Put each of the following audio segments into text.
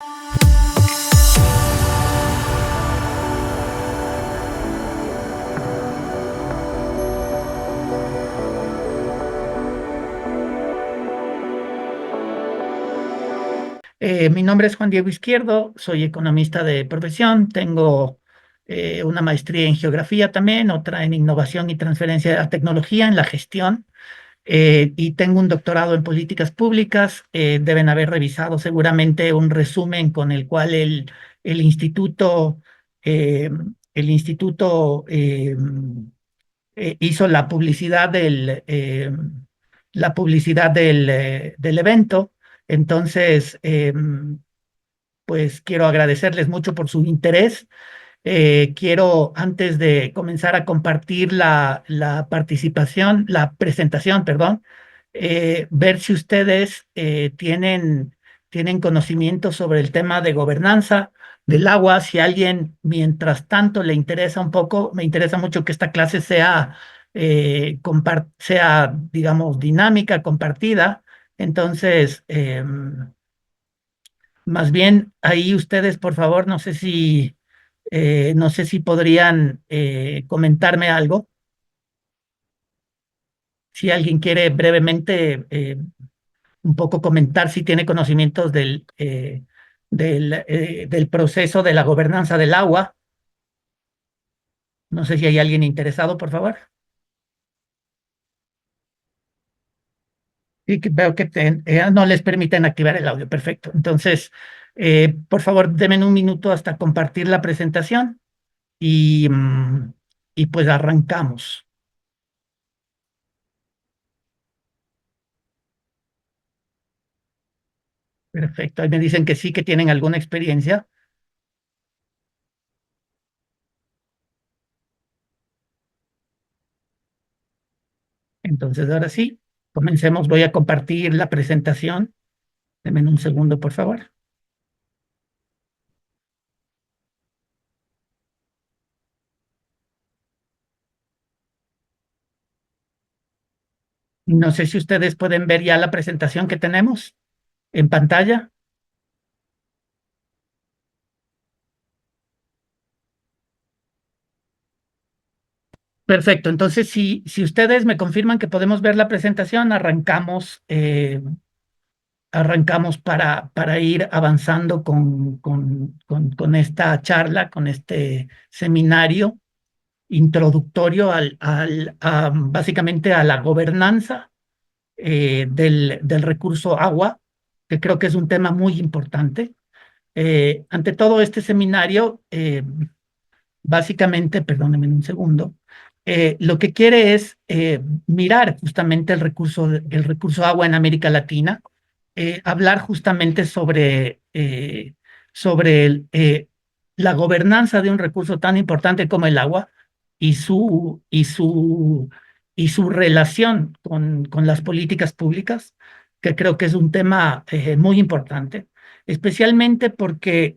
Mi nombre es Juan Diego Izquierdo, soy economista de profesión, tengo una maestría en geografía también, otra en innovación y transferencia de la tecnología en la gestión, y tengo un doctorado en políticas públicas. Deben haber revisado seguramente un resumen con el cual el instituto, eh, el instituto hizo la publicidad del evento. Entonces, pues quiero agradecerles mucho por su interés. Quiero, antes de comenzar a compartir la presentación, perdón, ver si ustedes tienen conocimiento sobre el tema de gobernanza del agua. Si a alguien, mientras tanto, le interesa un poco, me interesa mucho que esta clase sea, digamos, dinámica, compartida. Entonces, más bien, ahí ustedes, por favor, no sé si podrían comentarme algo. Si alguien quiere brevemente un poco comentar si tiene conocimientos del proceso de la gobernanza del agua. No sé si hay alguien interesado, por favor. Y que veo que no les permiten activar el audio. Perfecto. Entonces, por favor, denme un minuto hasta compartir la presentación y pues arrancamos. Perfecto. Ahí me dicen que sí, que tienen alguna experiencia. Entonces, ahora sí, comencemos. Voy a compartir la presentación. Denme un segundo, por favor. No sé si ustedes pueden ver ya la presentación que tenemos en pantalla. Perfecto. Entonces, si ustedes me confirman que podemos ver la presentación, arrancamos para ir avanzando con esta charla, con este seminario introductorio básicamente a la gobernanza del recurso agua, que creo que es un tema muy importante. Ante todo, este seminario, básicamente, perdónenme un segundo, lo que quiere es mirar justamente el recurso agua en América Latina, hablar justamente sobre la gobernanza de un recurso tan importante como el agua y su relación con las políticas públicas, que creo que es un tema muy importante, especialmente porque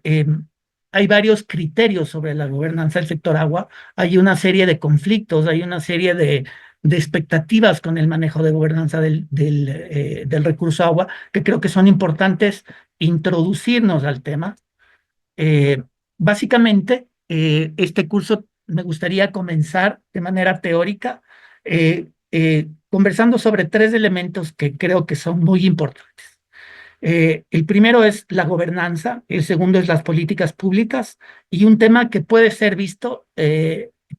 hay varios criterios sobre la gobernanza del sector agua, hay una serie de conflictos, hay una serie de expectativas con el manejo de gobernanza del recurso agua, que creo que son importantes introducirnos al tema. Eh, Básicamente, este curso me gustaría comenzar de manera teórica, conversando sobre tres elementos que creo que son muy importantes. El primero es la gobernanza, el segundo es las políticas públicas y un tema que puede ser visto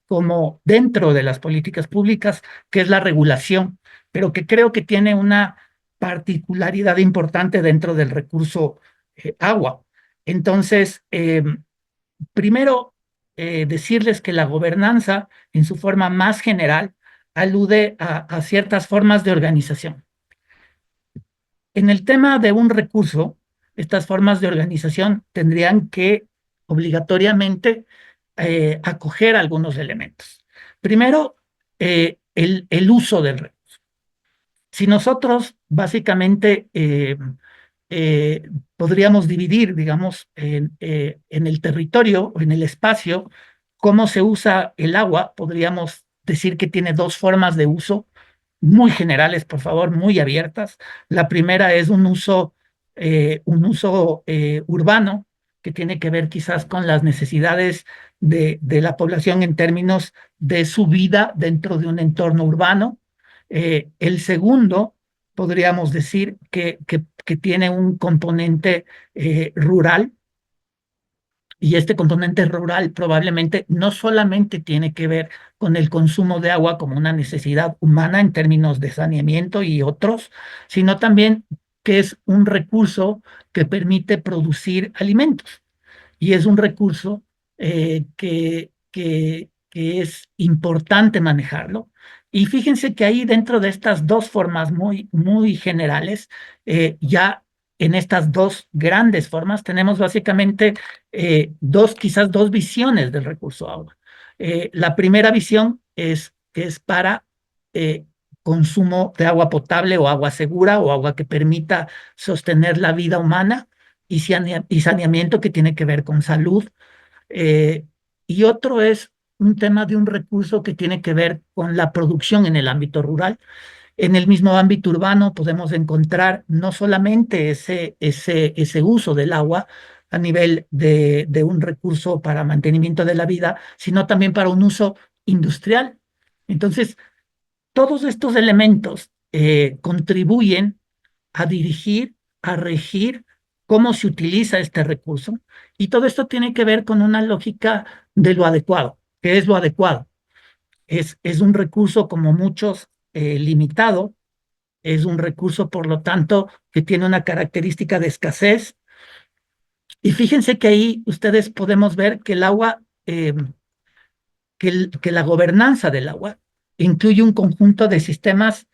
como dentro de las políticas públicas, que es la regulación, pero que creo que tiene una particularidad importante dentro del recurso agua. Entonces, primero, decirles que la gobernanza, en su forma más general, alude a ciertas formas de organización. En el tema de un recurso, estas formas de organización tendrían que obligatoriamente acoger algunos elementos. Primero, el uso del recurso. Si nosotros básicamente eh, podríamos dividir, digamos, en el territorio o en el espacio, cómo se usa el agua, podríamos decir que tiene dos formas de uso muy generales, por favor, muy abiertas. La primera es un uso un uso urbano que tiene que ver quizás con las necesidades de la población en términos de su vida dentro de un entorno urbano. El segundo, podríamos decir que tiene un componente rural, y este componente rural probablemente no solamente tiene que ver con el consumo de agua como una necesidad humana en términos de saneamiento y otros, sino también que es un recurso que permite producir alimentos y es un recurso que es importante manejarlo. Y fíjense que ahí dentro de estas dos formas muy generales, ya en estas dos grandes formas tenemos básicamente quizás dos visiones del recurso agua. La primera visión es que es para eh, consumo de agua potable o agua segura o agua que permita sostener la vida humana y saneamiento que tiene que ver con salud. eh, y otro es un tema de un recurso que tiene que ver con la producción en el ámbito rural. En el mismo ámbito urbano podemos encontrar no solamente ese uso del agua a nivel de un recurso para mantenimiento de la vida, sino también para un uso industrial. Entonces, todos estos elementos contribuyen a dirigir, a regir cómo se utiliza este recurso. Y todo esto tiene que ver con una lógica de lo adecuado. ¿Qué es lo adecuado? Es un recurso, como muchos, limitado. Es un recurso, por lo tanto, que tiene una característica de escasez. Y fíjense que ahí ustedes podemos ver que el agua, que la gobernanza del agua incluye un conjunto de sistemas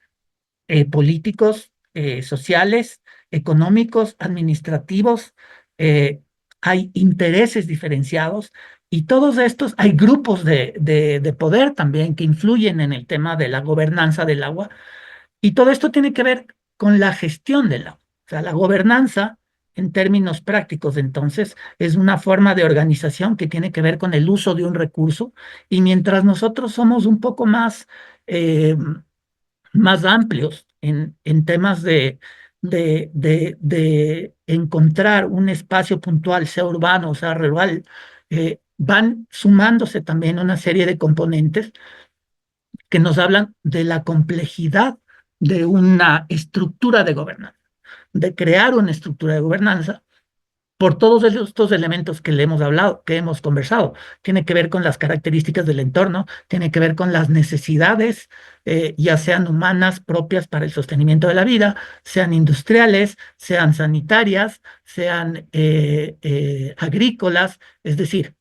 políticos, sociales, económicos, administrativos, eh, hay intereses diferenciados y todos estos, hay grupos de poder también que influyen en el tema de la gobernanza del agua y todo esto tiene que ver con la gestión del agua. O sea, la gobernanza, en términos prácticos, entonces, es una forma de organización que tiene que ver con el uso de un recurso y mientras nosotros somos un poco eh, más amplios en temas de encontrar un espacio puntual, sea urbano o sea rural, van sumándose también una serie de componentes que nos hablan de la complejidad de una estructura de gobernanza, de crear una estructura de gobernanza por todos estos elementos que le hemos hablado, que hemos conversado. Tiene que ver con las características del entorno, tiene que ver con las necesidades, ya sean humanas propias para el sostenimiento de la vida, sean industriales, sean sanitarias, sean agrícolas. Es decir,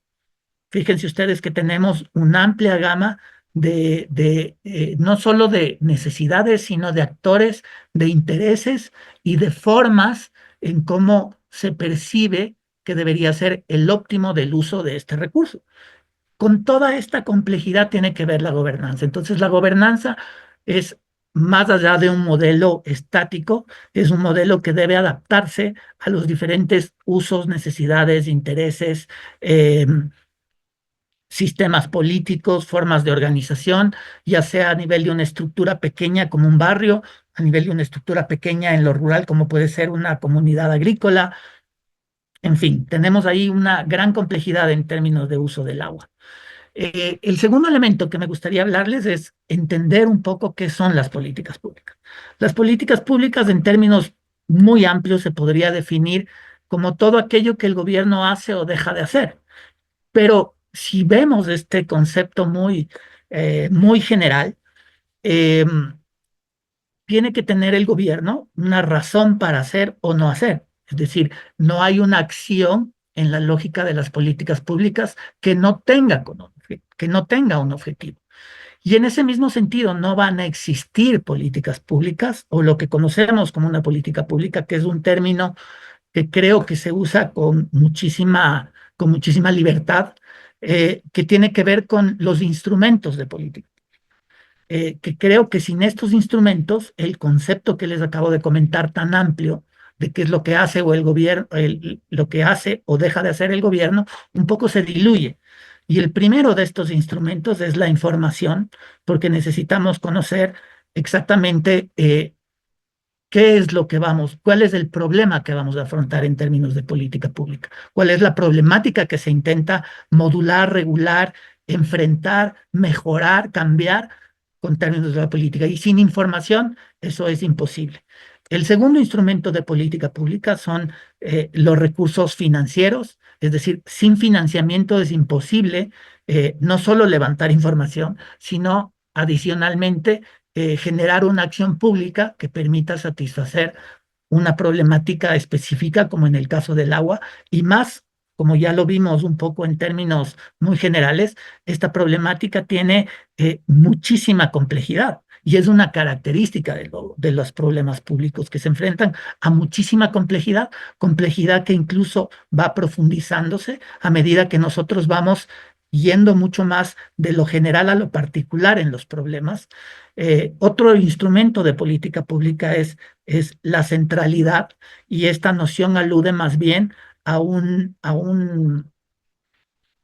fíjense ustedes que tenemos una amplia gama no solo de necesidades, sino de actores, de intereses y de formas en cómo se percibe que debería ser el óptimo del uso de este recurso. Con toda esta complejidad tiene que ver la gobernanza. Entonces, la gobernanza es más allá de un modelo estático, es un modelo que debe adaptarse a los diferentes usos, necesidades, intereses, sistemas políticos, formas de organización, ya sea a nivel de una estructura pequeña como un barrio, a nivel de una estructura pequeña en lo rural como puede ser una comunidad agrícola. En fin, tenemos ahí una gran complejidad en términos de uso del agua. El segundo elemento que me gustaría hablarles es entender un poco qué son las políticas públicas. Las políticas públicas en términos muy amplios se podría definir como todo aquello que el gobierno hace o deja de hacer. Pero si vemos este concepto muy general, eh, tiene que tener el gobierno una razón para hacer o no hacer. Es decir, no hay una acción en la lógica de las políticas públicas que no tenga un objetivo. Y en ese mismo sentido, no van a existir políticas públicas o lo que conocemos como una política pública, que es un término que creo que se usa con muchísima libertad, que tiene que ver con los instrumentos de política. Que creo que sin estos instrumentos, el concepto que les acabo de comentar tan amplio de qué es lo que hace o el gobierno, lo que hace o deja de hacer el gobierno, un poco se diluye. Y el primero de estos instrumentos es la información, porque necesitamos conocer exactamente ¿qué es lo que vamos, cuál es el problema que vamos a afrontar en términos de política pública? ¿Cuál es la problemática que se intenta modular, regular, enfrentar, mejorar, cambiar con términos de la política? Y sin información, eso es imposible. El segundo instrumento de política pública son los recursos financieros, es decir, sin financiamiento es imposible no solo levantar información, sino adicionalmente generar una acción pública que permita satisfacer una problemática específica, como en el caso del agua, y más, como ya lo vimos un poco en términos muy generales, esta problemática tiene muchísima complejidad. Y es una característica de los problemas públicos que se enfrentan a muchísima complejidad, complejidad que incluso va profundizándose a medida que nosotros vamos yendo mucho más de lo general a lo particular en los problemas. Otro instrumento de política pública es la centralidad y esta noción alude más bien a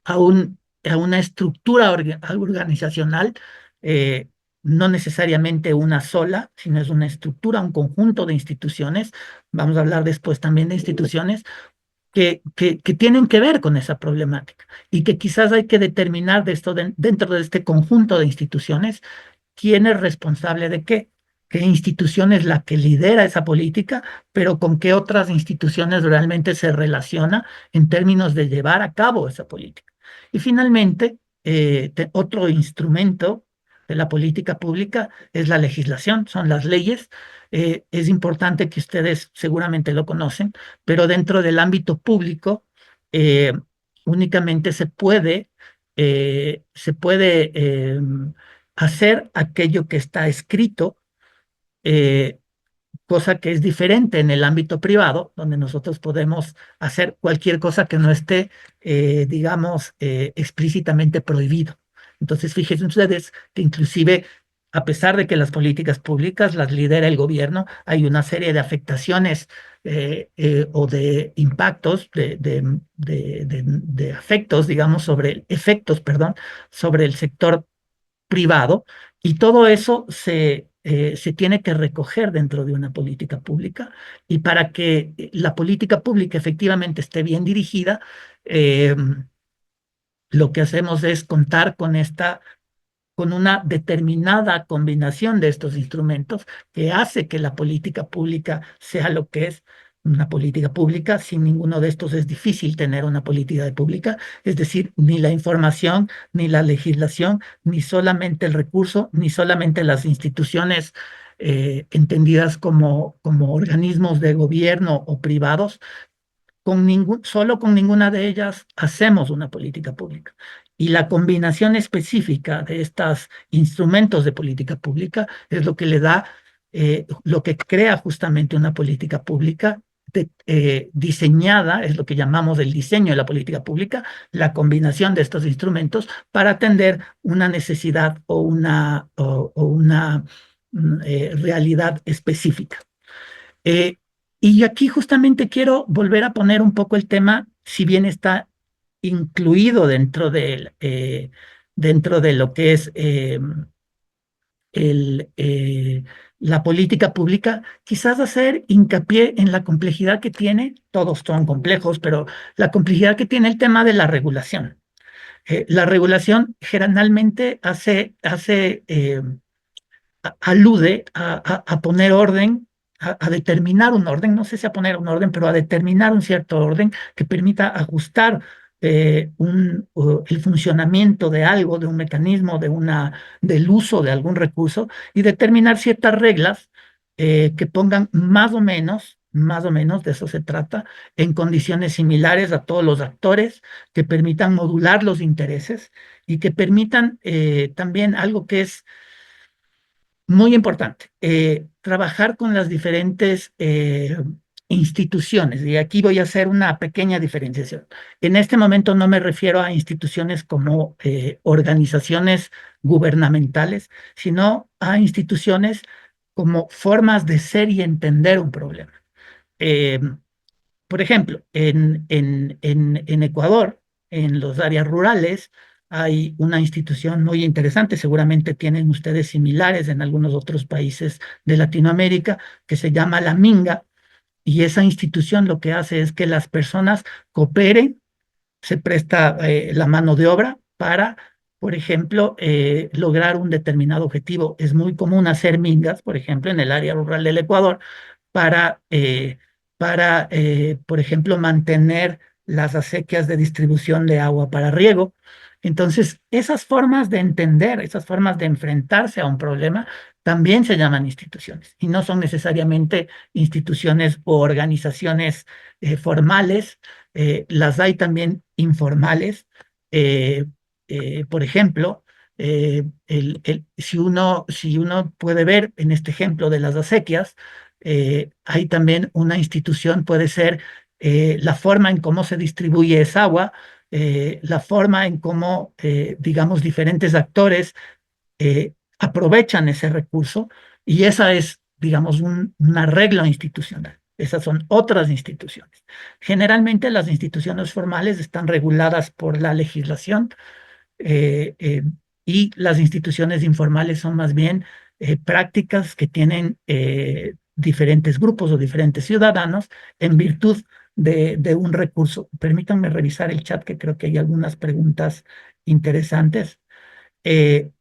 a una estructura organizacional, eh, no necesariamente una sola, sino es una estructura, un conjunto de instituciones. Vamos a hablar después también de instituciones que tienen que ver con esa problemática y que quizás hay que determinar dentro de este conjunto de instituciones quién es responsable de qué institución es la que lidera esa política, pero con qué otras instituciones realmente se relaciona en términos de llevar a cabo esa política. Y finalmente, otro instrumento de la política pública es la legislación, son las leyes. Es importante que ustedes seguramente lo conocen, pero dentro del ámbito público eh, únicamente se puede hacer aquello que está escrito, eh, cosa que es diferente en el ámbito privado, donde nosotros podemos hacer cualquier cosa que no esté, digamos, explícitamente prohibido. Entonces, fíjense ustedes que inclusive, a pesar de que las políticas públicas las lidera el gobierno, hay una serie de afectaciones o de impactos, de afectos, digamos, efectos, perdón, sobre el sector privado, y todo eso se tiene que recoger dentro de una política pública, y para que la política pública efectivamente esté bien dirigida, eh, lo que hacemos es contar con una determinada combinación de estos instrumentos que hace que la política pública sea lo que es una política pública. Sin ninguno de estos es difícil tener una política pública, es decir, ni la información, ni la legislación, ni solamente el recurso, ni solamente las instituciones entendidas como organismos de gobierno o privados, solo con ninguna de ellas hacemos una política pública. Y la combinación específica de estos instrumentos de política pública es lo que le da, lo que crea justamente una política pública diseñada, es lo que llamamos el diseño de la política pública, la combinación de estos instrumentos para atender una necesidad o una realidad específica. Eh, y aquí justamente quiero volver a poner un poco el tema, si bien está incluido dentro de lo que es el, eh, la política pública, quizás hacer hincapié en la complejidad que tiene, todos son complejos, pero la complejidad que tiene el tema de la regulación. La regulación generalmente alude a poner orden, a determinar un orden, no sé si a poner un orden, pero a determinar un cierto orden que permita ajustar el funcionamiento de algo, de un mecanismo, del uso de algún recurso, y determinar ciertas reglas que pongan más o menos, de eso se trata, en condiciones similares a todos los actores, que permitan modular los intereses y que permitan también algo que es muy importante, trabajar con las diferentes instituciones. Y aquí voy a hacer una pequeña diferenciación. En este momento no me refiero a instituciones como organizaciones gubernamentales, sino a instituciones como formas de ser y entender un problema. Eh, por ejemplo, en Ecuador, en las áreas rurales, hay una institución muy interesante, seguramente tienen ustedes similares en algunos otros países de Latinoamérica, que se llama la Minga, y esa institución lo que hace es que las personas cooperen, se presta la mano de obra para, por ejemplo, lograr un determinado objetivo. Es muy común hacer mingas, por ejemplo, en el área rural del Ecuador, para, eh, por ejemplo, mantener las acequias de distribución de agua para riego. Entonces, esas formas de entender, esas formas de enfrentarse a un problema, también se llaman instituciones y no son necesariamente instituciones o organizaciones formales, las hay también informales. eh, por ejemplo, si uno puede ver en este ejemplo de las acequias, hay también una institución, puede ser la forma en cómo se distribuye esa agua, la forma en cómo, digamos, diferentes actores aprovechan ese recurso, y esa es, digamos, un arreglo institucional. Esas son otras instituciones. Generalmente las instituciones formales están reguladas por la legislación, eh, eh, y las instituciones informales son más bien prácticas que tienen diferentes grupos o diferentes ciudadanos en virtud de un recurso. Permítanme revisar el chat, que creo que hay algunas preguntas interesantes. Eh,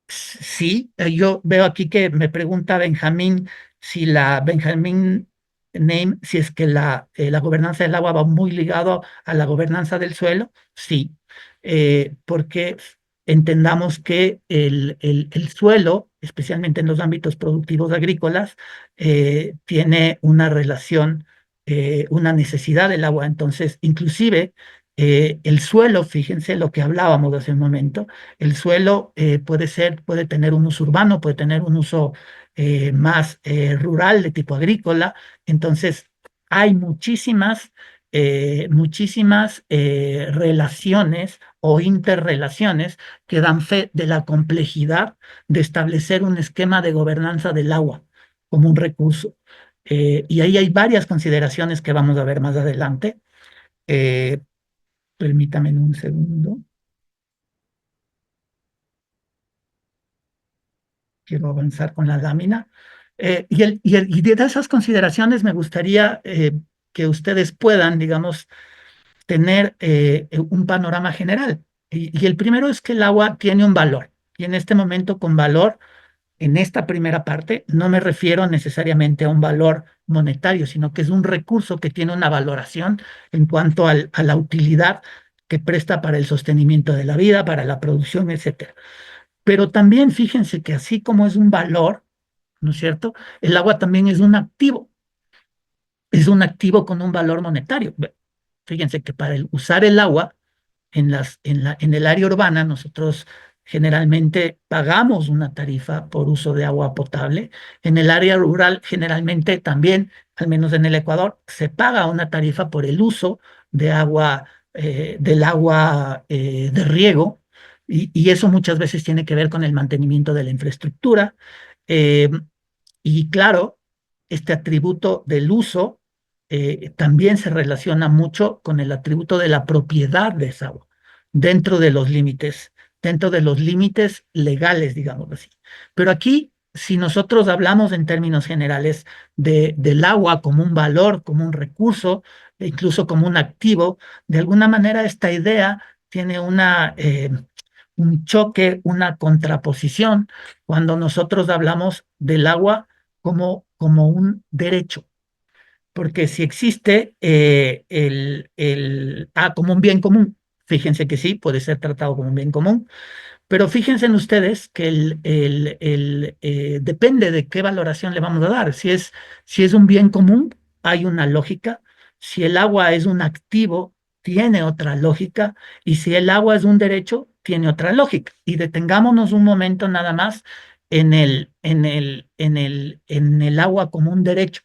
Sí, yo veo aquí que me pregunta Benjamín si la Benjamín Name, si es que la gobernanza del agua va muy ligado a la gobernanza del suelo. Sí, porque entendamos que el suelo, especialmente en los ámbitos productivos agrícolas, tiene una relación, una necesidad del agua. Entonces, inclusive el suelo, fíjense lo que hablábamos hace un momento, el suelo puede tener un uso urbano, puede tener un uso más rural de tipo agrícola. Entonces, hay muchísimas relaciones o interrelaciones que dan fe de la complejidad de establecer un esquema de gobernanza del agua como un recurso. Y ahí hay varias consideraciones que vamos a ver más adelante. Eh, Permítame un segundo. Quiero avanzar con la lámina. Y de esas consideraciones me gustaría que ustedes puedan, digamos, tener un panorama general. Y el primero es que el agua tiene un valor. Y en este momento, con valor, en esta primera parte, no me refiero necesariamente a un valor monetario, sino que es un recurso que tiene una valoración en cuanto a la utilidad que presta para el sostenimiento de la vida, para la producción, etcétera. Pero también fíjense que así como es un valor, ¿no es cierto? El agua también es un activo con un valor monetario. Fíjense que para usar el agua en el área urbana, nosotros generalmente pagamos una tarifa por uso de agua potable. En el área rural, generalmente también, al menos en el Ecuador, se paga una tarifa por el uso de agua, del agua de riego, y eso muchas veces tiene que ver con el mantenimiento de la infraestructura. Eh, y claro, este atributo del uso también se relaciona mucho con el atributo de la propiedad de esa agua, dentro de los límites, dentro de los límites legales, digamos así. Pero aquí, si nosotros hablamos en términos generales del agua como un valor, como un recurso, e incluso como un activo, de alguna manera esta idea tiene un choque, una contraposición cuando nosotros hablamos del agua como un derecho. Porque si existe como un bien común, fíjense que sí, puede ser tratado como un bien común, pero fíjense en ustedes que depende de qué valoración le vamos a dar. Si es un bien común, hay una lógica. Si el agua es un activo, tiene otra lógica. Y si el agua es un derecho, tiene otra lógica. Y detengámonos un momento nada más en el agua como un derecho,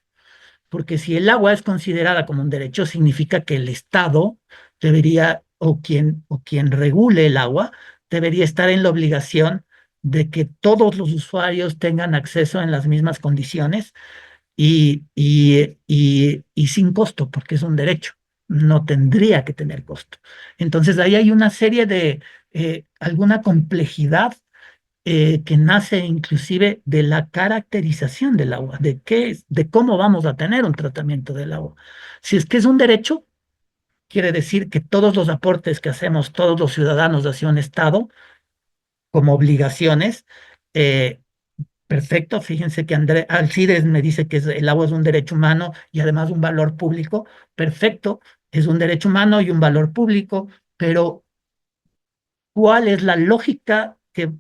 porque si el agua es considerada como un derecho, significa que el Estado debería, o quien regule el agua, debería estar en la obligación de que todos los usuarios tengan acceso en las mismas condiciones y sin costo, porque es un derecho, no tendría que tener costo. Entonces ahí hay una serie de alguna complejidad que nace inclusive de la caracterización del agua, de qué es, de cómo vamos a tener un tratamiento del agua. Si es que es un derecho, quiere decir que todos los aportes que hacemos todos los ciudadanos hacia un Estado como obligaciones, eh, perfecto. Fíjense que Alcides me dice que el agua es un derecho humano y además un valor público. Perfecto, es un derecho humano y un valor público, pero ¿cuál es la lógica que,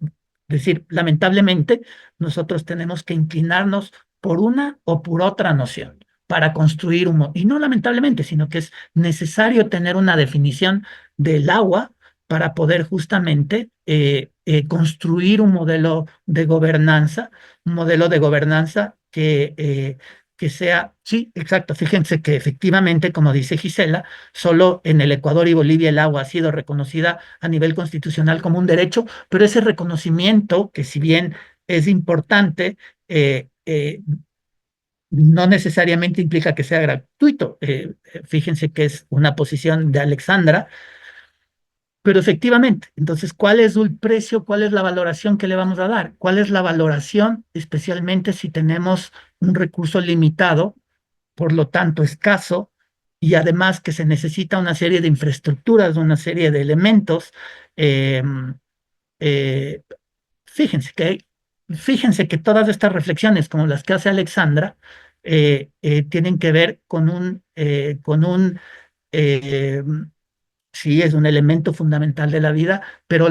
decir, lamentablemente, nosotros tenemos que inclinarnos por una o por otra noción para construir y no lamentablemente, sino que es necesario tener una definición del agua para poder justamente construir un modelo de gobernanza que sea, sí, exacto. Fíjense que efectivamente, como dice Gisela, solo en el Ecuador y Bolivia el agua ha sido reconocida a nivel constitucional como un derecho, pero ese reconocimiento, que si bien es importante, no necesariamente implica que sea gratuito. Fíjense que es una posición de Alexandra, pero efectivamente, entonces, ¿cuál es el precio? ¿Cuál es la valoración que le vamos a dar? ¿Cuál es la valoración, especialmente si tenemos un recurso limitado, por lo tanto escaso, y además que se necesita una serie de infraestructuras, una serie de elementos? eh, eh, fíjense que, fíjense que todas estas reflexiones, como las que hace Alexandra, tienen que ver eh, sí, es un elemento fundamental de la vida, pero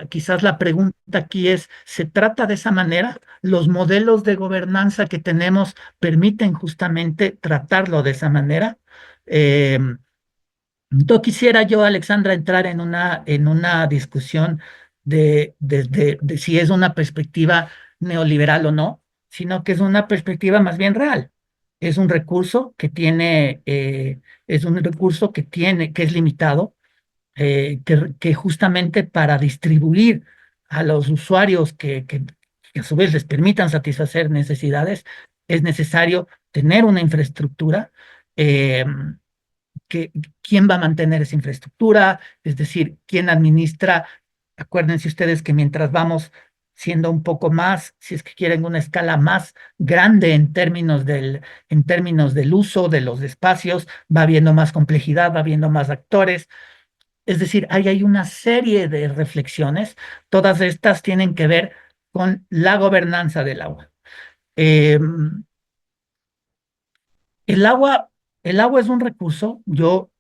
quizás la pregunta aquí es, ¿se trata de esa manera? ¿Los modelos de gobernanza que tenemos permiten justamente tratarlo de esa manera? Eh, no quisiera yo, Alexandra, entrar en una discusión de si es una perspectiva neoliberal o no, sino que es una perspectiva más bien real. Es un recurso que tiene, es un recurso que tiene, que es limitado, que justamente para distribuir a los usuarios que a su vez les permitan satisfacer necesidades, es necesario tener una infraestructura. eh, que, ¿Quién va a mantener esa infraestructura? Es decir, ¿quién administra? Acuérdense ustedes que mientras vamos siendo un poco más, si es que quieren una escala más grande en términos del uso de los espacios, va habiendo más complejidad, va habiendo más actores. Es decir, ahí hay una serie de reflexiones, todas estas tienen que ver con la gobernanza del agua. Eh, el agua, el agua es un recurso. Yo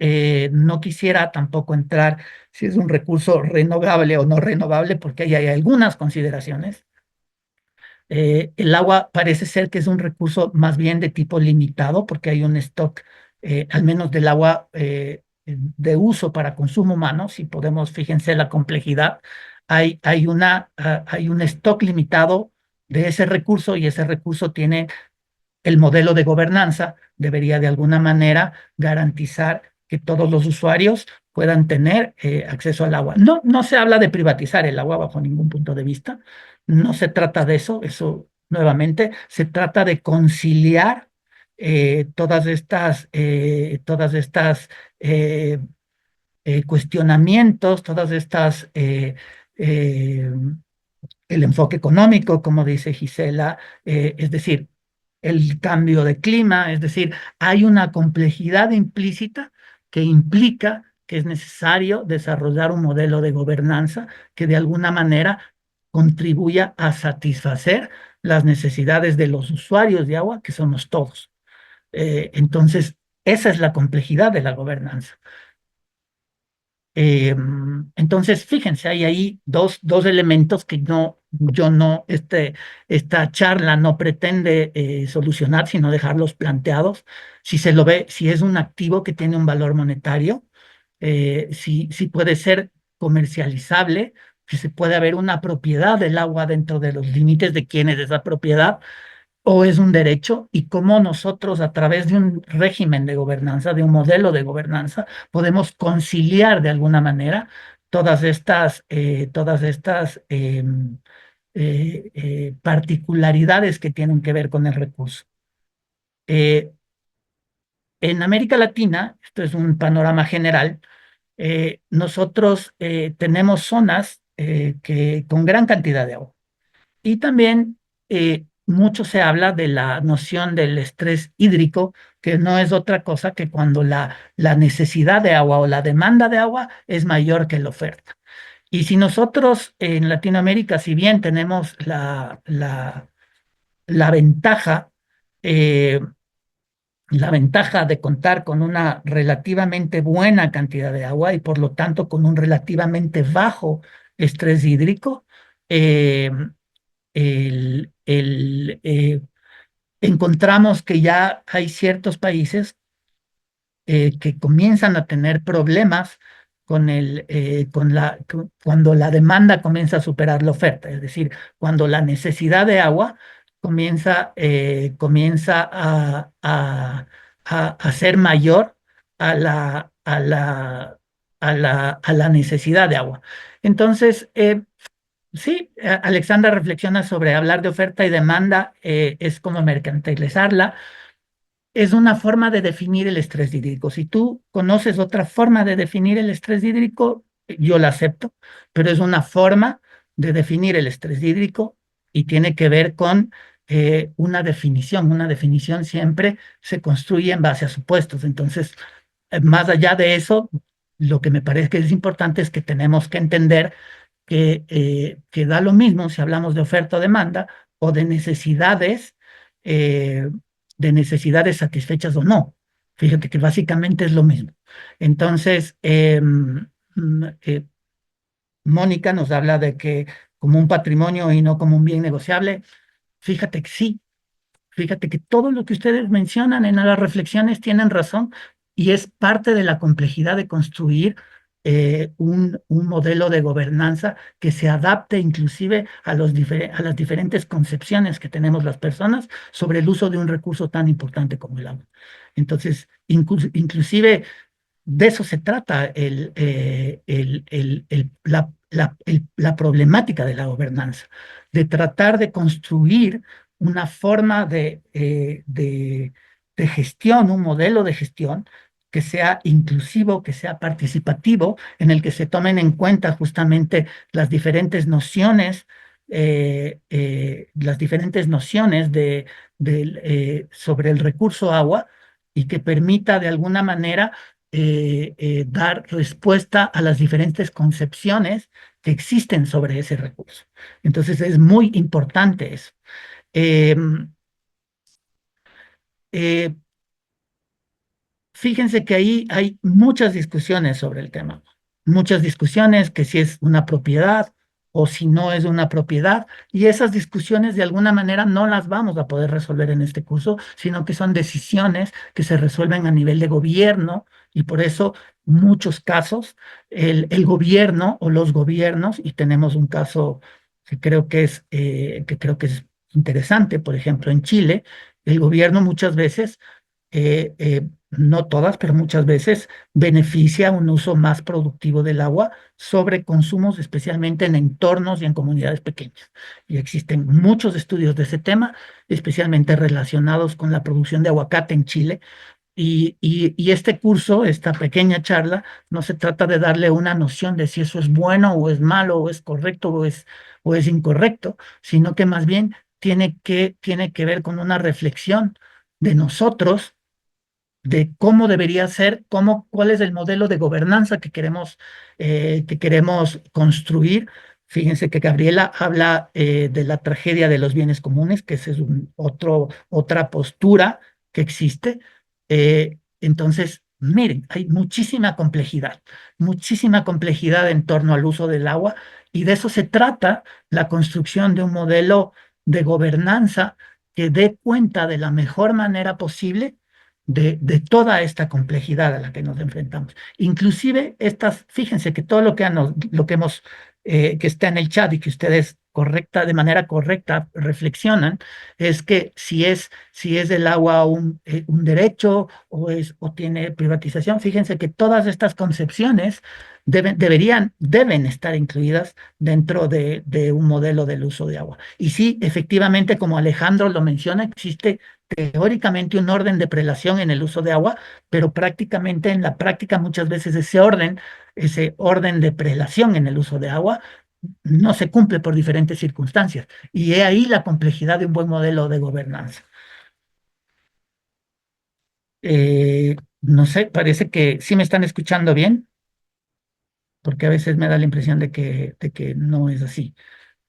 no quisiera tampoco entrar si es un recurso renovable o no renovable, porque ahí hay algunas consideraciones. El agua parece ser que es un recurso más bien de tipo limitado, porque hay un stock, al menos del agua de uso para consumo humano. Si podemos, fíjense la complejidad, hay un stock limitado de ese recurso y ese recurso tiene el modelo de gobernanza debería de alguna manera garantizar que todos los usuarios puedan tener acceso al agua. No, no se habla de privatizar el agua bajo ningún punto de vista, no se trata de eso nuevamente, se trata de conciliar todas estas eh, cuestionamientos, eh, el enfoque económico, como dice Gisela, es decir, el cambio de clima, es decir, hay una complejidad implícita que implica que es necesario desarrollar un modelo de gobernanza que de alguna manera contribuya a satisfacer las necesidades de los usuarios de agua, que somos todos. Entonces, esa es la complejidad de la gobernanza. Eh, entonces, fíjense, hay ahí dos elementos que yo no, esta charla no pretende solucionar, sino dejarlos planteados. Si se lo ve, si es un activo que tiene un valor monetario, si puede ser comercializable, si se puede haber una propiedad del agua dentro de los límites de quién es esa propiedad, o es un derecho, y cómo nosotros a través de un régimen de gobernanza, de un modelo de gobernanza, podemos conciliar de alguna manera todas estas particularidades que tienen que ver con el recurso. Eh, en América Latina, esto es un panorama general, nosotros tenemos zonas con gran cantidad de agua. Y también mucho se habla de la noción del estrés hídrico, que no es otra cosa que cuando la necesidad de agua o la demanda de agua es mayor que la oferta. Y si nosotros en Latinoamérica, si bien tenemos la ventaja, eh, la ventaja de contar con una relativamente buena cantidad de agua y por lo tanto con un relativamente bajo estrés hídrico, eh, el- el, eh, encontramos que ya hay ciertos países que comienzan a tener problemas cuando la demanda comienza a superar la oferta, es decir, cuando la necesidad de agua comienza a ser mayor a la necesidad de agua. Entonces, sí, Alexandra reflexiona sobre hablar de oferta y demanda, es como mercantilizarla. Es una forma de definir el estrés hídrico. Si tú conoces otra forma de definir el estrés hídrico, yo la acepto, pero es una forma de definir el estrés hídrico y tiene que ver con una definición. Una definición siempre se construye en base a supuestos. Entonces, más allá de eso, lo que me parece que es importante es que tenemos que entender que da lo mismo si hablamos de oferta o demanda o eh, de necesidades satisfechas o no. Fíjate que básicamente es lo mismo. Entonces, Mónica nos habla de que como un patrimonio y no como un bien negociable. Fíjate que sí, fíjate que todo lo que ustedes mencionan en las reflexiones tienen razón y es parte de la complejidad de construir un modelo de gobernanza que se adapte inclusive a las diferentes concepciones que tenemos las personas sobre el uso de un recurso tan importante como el agua. Entonces, inclusive de eso se trata la problemática de la gobernanza, de tratar de construir una forma de gestión, un modelo de gestión que sea inclusivo, que sea participativo, en el que se tomen en cuenta justamente las diferentes nociones, sobre el recurso agua y que permita de alguna manera dar respuesta a las diferentes concepciones que existen sobre ese recurso. Entonces es muy importante eso. Eh, eh, Fíjense que ahí hay muchas discusiones sobre el tema, muchas discusiones que si es una propiedad o si no es una propiedad, y esas discusiones de alguna manera no las vamos a poder resolver en este curso, sino que son decisiones que se resuelven a nivel de gobierno, y por eso muchos casos el gobierno o los gobiernos, y tenemos un caso que creo que es interesante, por ejemplo, en Chile, el gobierno muchas veces no todas, pero muchas veces beneficia un uso más productivo del agua sobre consumos, especialmente en entornos y en comunidades pequeñas. Y existen muchos estudios de ese tema, especialmente relacionados con la producción de aguacate en Chile. Y este curso, esta pequeña charla, no se trata de darle una noción de si eso es bueno o es malo o es correcto o es incorrecto, sino que más bien tiene que ver con una reflexión de nosotros de cómo debería ser, cuál es el modelo de gobernanza que queremos construir. Fíjense que Gabriela habla de la tragedia de los bienes comunes, que esa es otra postura que existe. Entonces, miren, hay muchísima complejidad en torno al uso del agua, y de eso se trata la construcción de un modelo de gobernanza que dé cuenta de la mejor manera posible de toda esta complejidad a la que nos enfrentamos. Inclusive fíjense que todo lo que hemos, que está en el chat y que ustedes correcta, de manera correcta, reflexionan, es que si es el agua un derecho o tiene privatización, fíjense que todas estas concepciones deben estar incluidas dentro de un modelo del uso de agua. Y sí, efectivamente, como Alejandro lo menciona, existe teóricamente un orden de prelación en el uso de agua, pero prácticamente en la práctica muchas veces ese orden de prelación en el uso de agua no se cumple por diferentes circunstancias. Y he ahí la complejidad de un buen modelo de gobernanza. No sé, parece que sí me están escuchando bien, porque a veces me da la impresión de que no es así.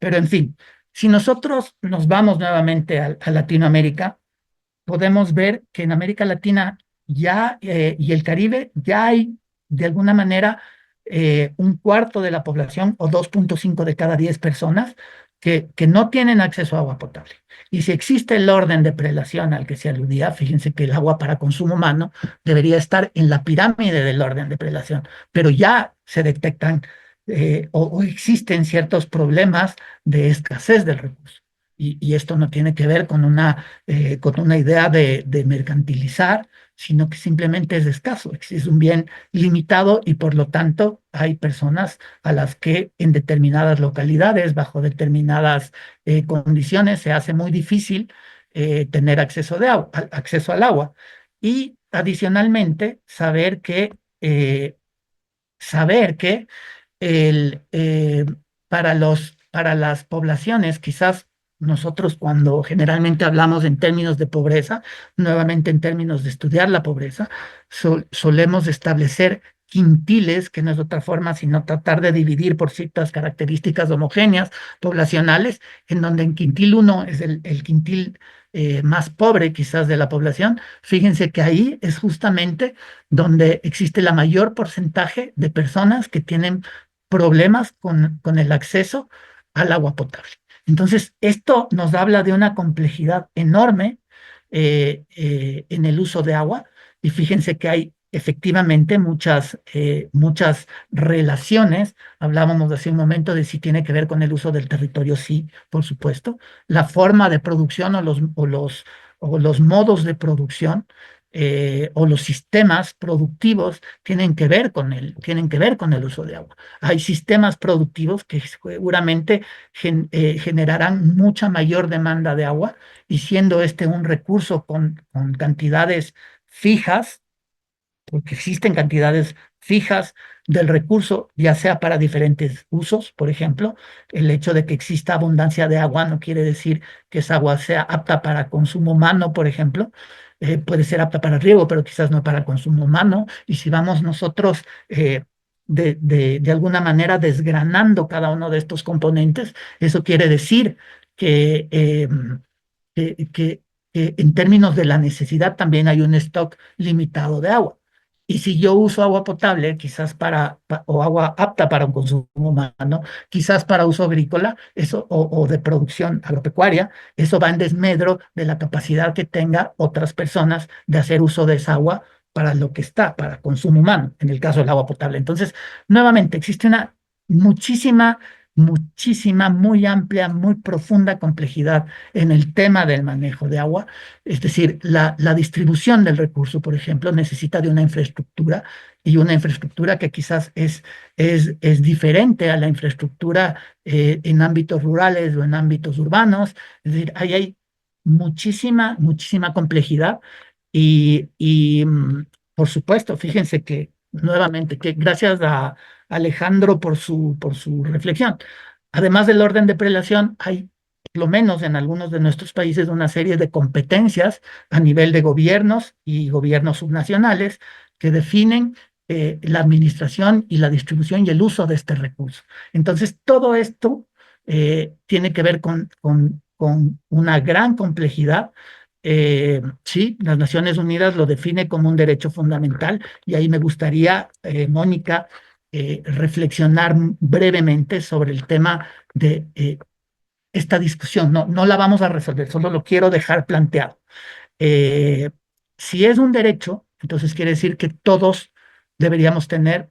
Pero en fin, si nosotros nos vamos nuevamente a Latinoamérica, podemos ver que en América Latina y el Caribe ya hay de alguna manera un cuarto de la población o 2,5 de cada 10 personas que no tienen acceso a agua potable. Y si existe el orden de prelación al que se aludía, fíjense que el agua para consumo humano debería estar en la pirámide del orden de prelación, pero ya se detectan o existen ciertos problemas de escasez del recurso. Y esto no tiene que ver con una idea de mercantilizar, sino que simplemente es escaso, es un bien limitado y por lo tanto hay personas a las que en determinadas localidades, bajo determinadas condiciones, se hace muy difícil tener acceso al agua. Y adicionalmente, saber que el, para las poblaciones, quizás nosotros cuando generalmente hablamos en términos de pobreza, nuevamente en términos de estudiar la pobreza, solemos establecer quintiles, que no es otra forma sino tratar de dividir por ciertas características homogéneas poblacionales, en donde en quintil uno es el quintil más pobre quizás de la población. Fíjense que ahí es justamente donde existe la mayor porcentaje de personas que tienen problemas con el acceso al agua potable. Entonces, esto nos habla de una complejidad enorme en el uso de agua y fíjense que hay efectivamente muchas relaciones. Hablábamos hace un momento de si tiene que ver con el uso del territorio, sí, por supuesto. La forma de producción o los modos de producción o los sistemas productivos tienen que ver con el uso de agua. Hay sistemas productivos que seguramente generarán mucha mayor demanda de agua y siendo este un recurso con cantidades fijas, porque existen cantidades fijas del recurso, ya sea para diferentes usos, por ejemplo, el hecho de que exista abundancia de agua no quiere decir que esa agua sea apta para consumo humano, por ejemplo. Puede ser apta para riego, pero quizás no para consumo humano. Y si vamos nosotros de alguna manera desgranando cada uno de estos componentes, eso quiere decir que, que, que que en términos de la necesidad también hay un stock limitado de agua. Y si yo uso agua potable, quizás o agua apta para un consumo humano, quizás para uso agrícola, o de producción agropecuaria, eso va en desmedro de la capacidad que tenga otras personas de hacer uso de esa agua para lo que está, para consumo humano, en el caso del agua potable. Entonces, nuevamente, existe una muchísima, muchísima, muy amplia, muy profunda complejidad en el tema del manejo de agua. Es decir, la distribución del recurso, por ejemplo, necesita de una infraestructura y una infraestructura que quizás es diferente a la infraestructura en ámbitos rurales o en ámbitos urbanos. Es decir, ahí hay muchísima complejidad y por supuesto, fíjense que nuevamente, que gracias a Alejandro por su reflexión. Además del orden de prelación, hay por lo menos en algunos de nuestros países, una serie de competencias a nivel de gobiernos y gobiernos subnacionales que definen la administración y la distribución y el uso de este recurso. Entonces, todo esto tiene que ver con una gran complejidad. Sí, las Naciones Unidas lo define como un derecho fundamental y ahí me gustaría, Mónica, reflexionar brevemente sobre el tema de esta discusión. No la vamos a resolver, solo lo quiero dejar planteado. Eh, si es un derecho, entonces quiere decir que todos deberíamos tener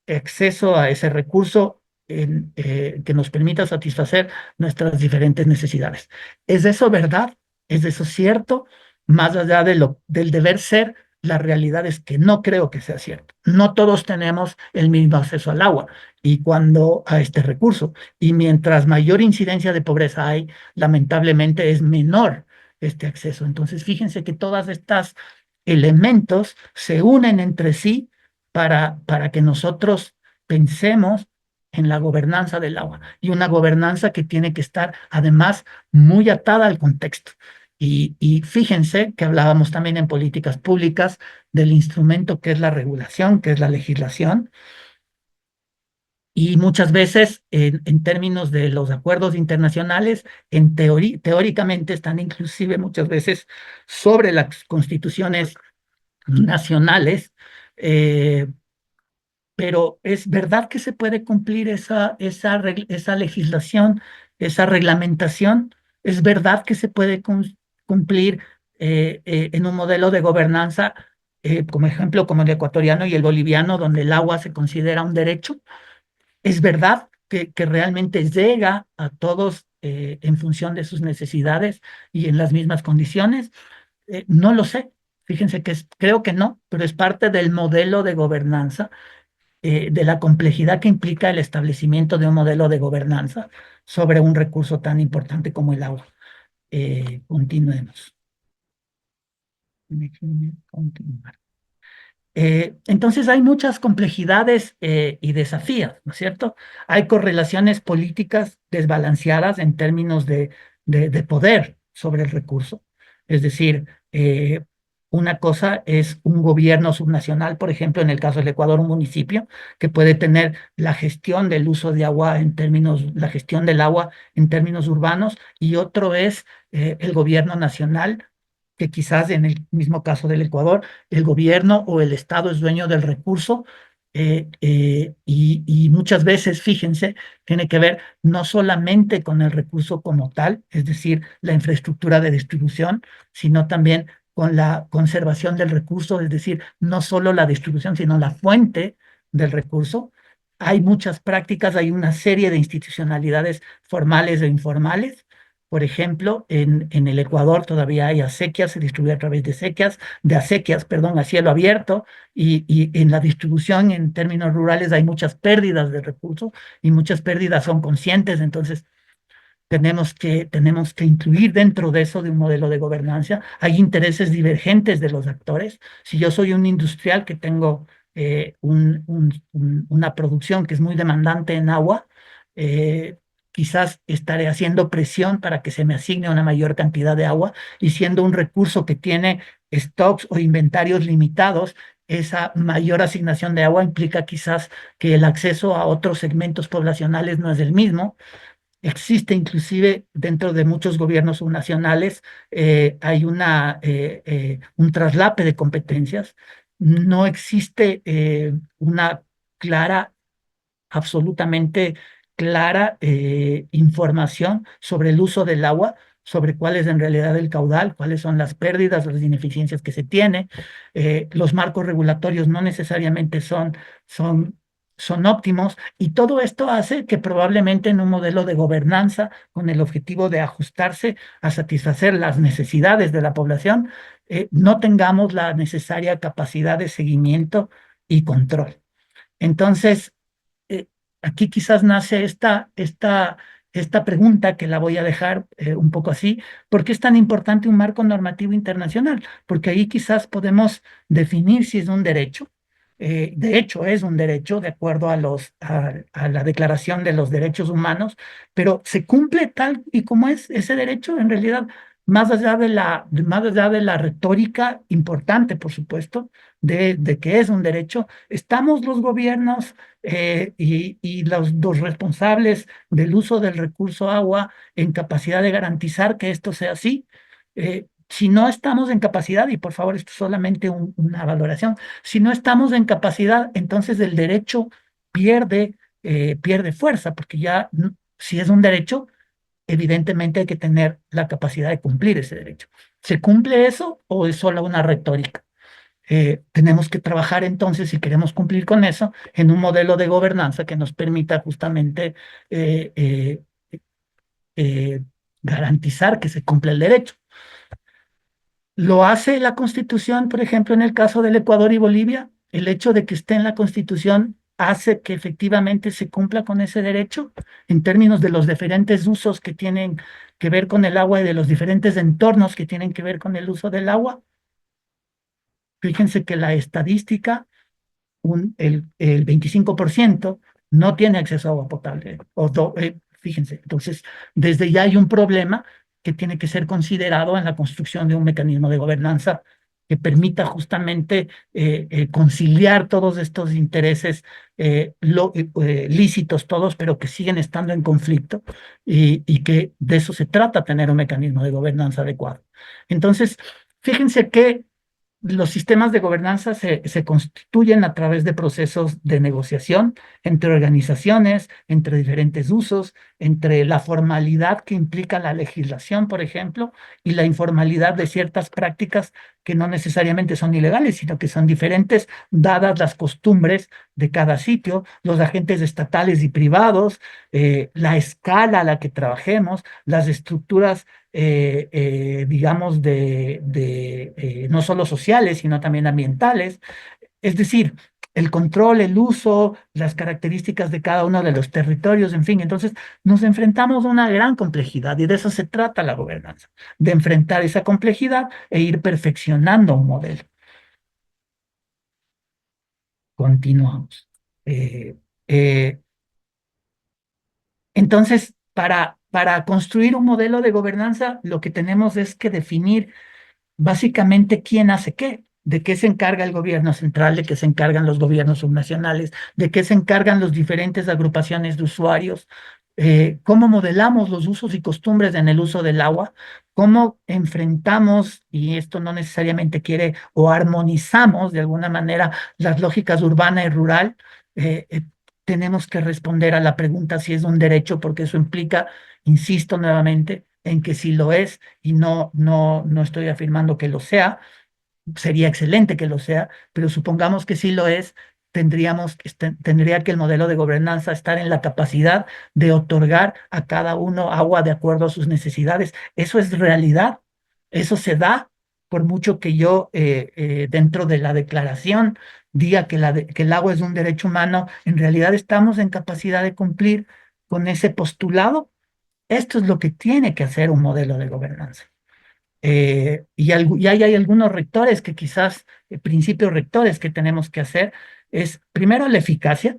acceso a ese recurso que nos permita satisfacer nuestras diferentes necesidades. ¿Es eso verdad? ¿Es eso cierto? Más allá del deber ser, la realidad es que no creo que sea cierto. No todos tenemos el mismo acceso al agua y cuando a este recurso. Y mientras mayor incidencia de pobreza hay, lamentablemente es menor este acceso. Entonces, fíjense que todas estas elementos se unen entre sí para que nosotros pensemos en la gobernanza del agua y una gobernanza que tiene que estar además muy atada al contexto. Y fíjense que hablábamos también en políticas públicas del instrumento que es la regulación, que es la legislación, y muchas veces en términos de los acuerdos internacionales, teóricamente están inclusive muchas veces sobre las constituciones nacionales, eh, pero ¿es verdad que se puede cumplir esa legislación, esa reglamentación? ¿Es verdad que se puede cumplir en un modelo de gobernanza, como ejemplo, como el ecuatoriano y el boliviano, donde el agua se considera un derecho? ¿Es verdad que realmente llega a todos en función de sus necesidades y en las mismas condiciones? No lo sé. Fíjense que creo que no, pero es parte del modelo de gobernanza, de la complejidad que implica el establecimiento de un modelo de gobernanza sobre un recurso tan importante como el agua. Continuemos. Déjenme continuar. Entonces hay muchas complejidades y desafíos, ¿no es cierto? Hay correlaciones políticas desbalanceadas en términos de poder sobre el recurso. Es decir, una cosa es un gobierno subnacional, por ejemplo, en el caso del Ecuador, un municipio que puede tener la gestión del uso de agua en términos, la gestión del agua en términos urbanos, y otro es el gobierno nacional, que quizás en el mismo caso del Ecuador el gobierno o el Estado es dueño del recurso, y muchas veces, fíjense, tiene que ver no solamente con el recurso como tal, es decir, la infraestructura de distribución, sino también con la conservación del recurso, es decir, no solo la distribución, sino la fuente del recurso. Hay muchas prácticas, hay una serie de institucionalidades formales e informales. Por ejemplo, en el Ecuador todavía hay acequias, se distribuye a través de acequias, perdón, a cielo abierto, y en la distribución en términos rurales hay muchas pérdidas de recursos y muchas pérdidas son conscientes. Entonces tenemos que incluir dentro de eso de un modelo de gobernanza. Hay intereses divergentes de los actores. Si yo soy un industrial que tengo una producción que es muy demandante en agua, eh, quizás estaré haciendo presión para que se me asigne una mayor cantidad de agua, y siendo un recurso que tiene stocks o inventarios limitados, esa mayor asignación de agua implica quizás que el acceso a otros segmentos poblacionales no es el mismo. Existe inclusive dentro de muchos gobiernos subnacionales, hay un traslape de competencias. No existe una clara, absolutamente clara información sobre el uso del agua, sobre cuál es en realidad el caudal, cuáles son las pérdidas, las ineficiencias que se tiene. Los marcos regulatorios no necesariamente son, son óptimos, y todo esto hace que probablemente en un modelo de gobernanza con el objetivo de ajustarse a satisfacer las necesidades de la población, no tengamos la necesaria capacidad de seguimiento y control. Entonces, eh, aquí quizás nace esta pregunta, que la voy a dejar un poco así: ¿por qué es tan importante un marco normativo internacional? Porque ahí quizás podemos definir si es un derecho. De hecho, es un derecho de acuerdo a la Declaración de los Derechos Humanos, pero ¿se cumple tal y como es ese derecho? En realidad, más allá de la retórica importante, por supuesto, de que es un derecho, estamos los gobiernos y los responsables del uso del recurso agua en capacidad de garantizar que esto sea así. Si no estamos en capacidad, y por favor, esto es solamente una valoración, si no estamos en capacidad, entonces el derecho pierde fuerza, porque ya si es un derecho, evidentemente hay que tener la capacidad de cumplir ese derecho. ¿Se cumple eso o es solo una retórica? Tenemos que trabajar entonces, si queremos cumplir con eso, en un modelo de gobernanza que nos permita justamente eh, eh, eh, garantizar que se cumpla el derecho. Lo hace la Constitución, por ejemplo, en el caso del Ecuador y Bolivia. El hecho de que esté en la Constitución hace que efectivamente se cumpla con ese derecho en términos de los diferentes usos que tienen que ver con el agua y de los diferentes entornos que tienen que ver con el uso del agua. Fíjense que la estadística el 25% no tiene acceso a agua potable. Fíjense, entonces, desde ya hay un problema que tiene que ser considerado en la construcción de un mecanismo de gobernanza que permita justamente conciliar todos estos intereses lícitos todos, pero que siguen estando en conflicto y que de eso se trata, tener un mecanismo de gobernanza adecuado. Entonces, fíjense que los sistemas de gobernanza se constituyen a través de procesos de negociación entre organizaciones, entre diferentes usos, entre la formalidad que implica la legislación, por ejemplo, y la informalidad de ciertas prácticas que no necesariamente son ilegales, sino que son diferentes dadas las costumbres de cada sitio, los agentes estatales y privados, la escala a la que trabajemos, las estructuras digamos, no solo sociales, sino también ambientales. Es decir, el control, el uso, las características de cada uno de los territorios, en fin. Entonces, nos enfrentamos a una gran complejidad y de eso se trata la gobernanza, de enfrentar esa complejidad e ir perfeccionando un modelo. Continuamos. Eh, eh, entonces, para construir un modelo de gobernanza, lo que tenemos es que definir básicamente quién hace qué, de qué se encarga el gobierno central, de qué se encargan los gobiernos subnacionales, de qué se encargan las diferentes agrupaciones de usuarios, cómo modelamos los usos y costumbres en el uso del agua, cómo enfrentamos, y esto no necesariamente quiere, o armonizamos de alguna manera las lógicas urbana y rural. eh, eh, Tenemos que responder a la pregunta si es un derecho, porque eso implica, insisto nuevamente, en que si lo es, y no estoy afirmando que lo sea, sería excelente que lo sea, pero supongamos que sí lo es, tendría que el modelo de gobernanza estar en la capacidad de otorgar a cada uno agua de acuerdo a sus necesidades. Eso es realidad, eso se da, por mucho que yo dentro de la declaración diga que el agua es un derecho humano, en realidad estamos en capacidad de cumplir con ese postulado. Esto es lo que tiene que hacer un modelo de gobernanza. Y hay algunos rectores que quizás, principios rectores que tenemos que hacer, es primero la eficacia,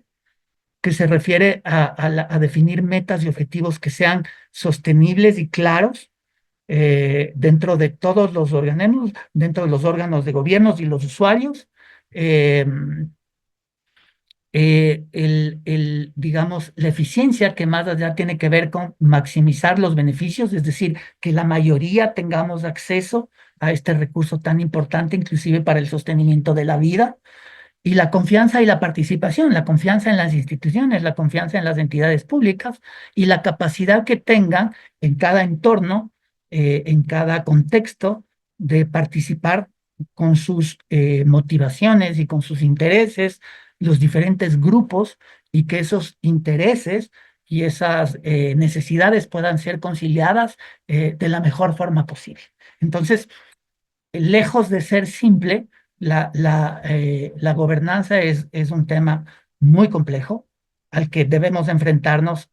que se refiere a definir metas y objetivos que sean sostenibles y claros dentro de todos los organismos, dentro de los órganos de gobiernos y los usuarios. Eh, digamos, la eficiencia que más allá tiene que ver con maximizar los beneficios, es decir, que la mayoría tengamos acceso a este recurso tan importante, inclusive para el sostenimiento de la vida, y la confianza y la participación, la confianza en las instituciones, la confianza en las entidades públicas y la capacidad que tengan en cada entorno, en cada contexto, de participar con sus motivaciones y con sus intereses, los diferentes grupos, y que esos intereses y esas necesidades puedan ser conciliadas de la mejor forma posible. Entonces, lejos de ser simple, la gobernanza es un tema muy complejo al que debemos enfrentarnos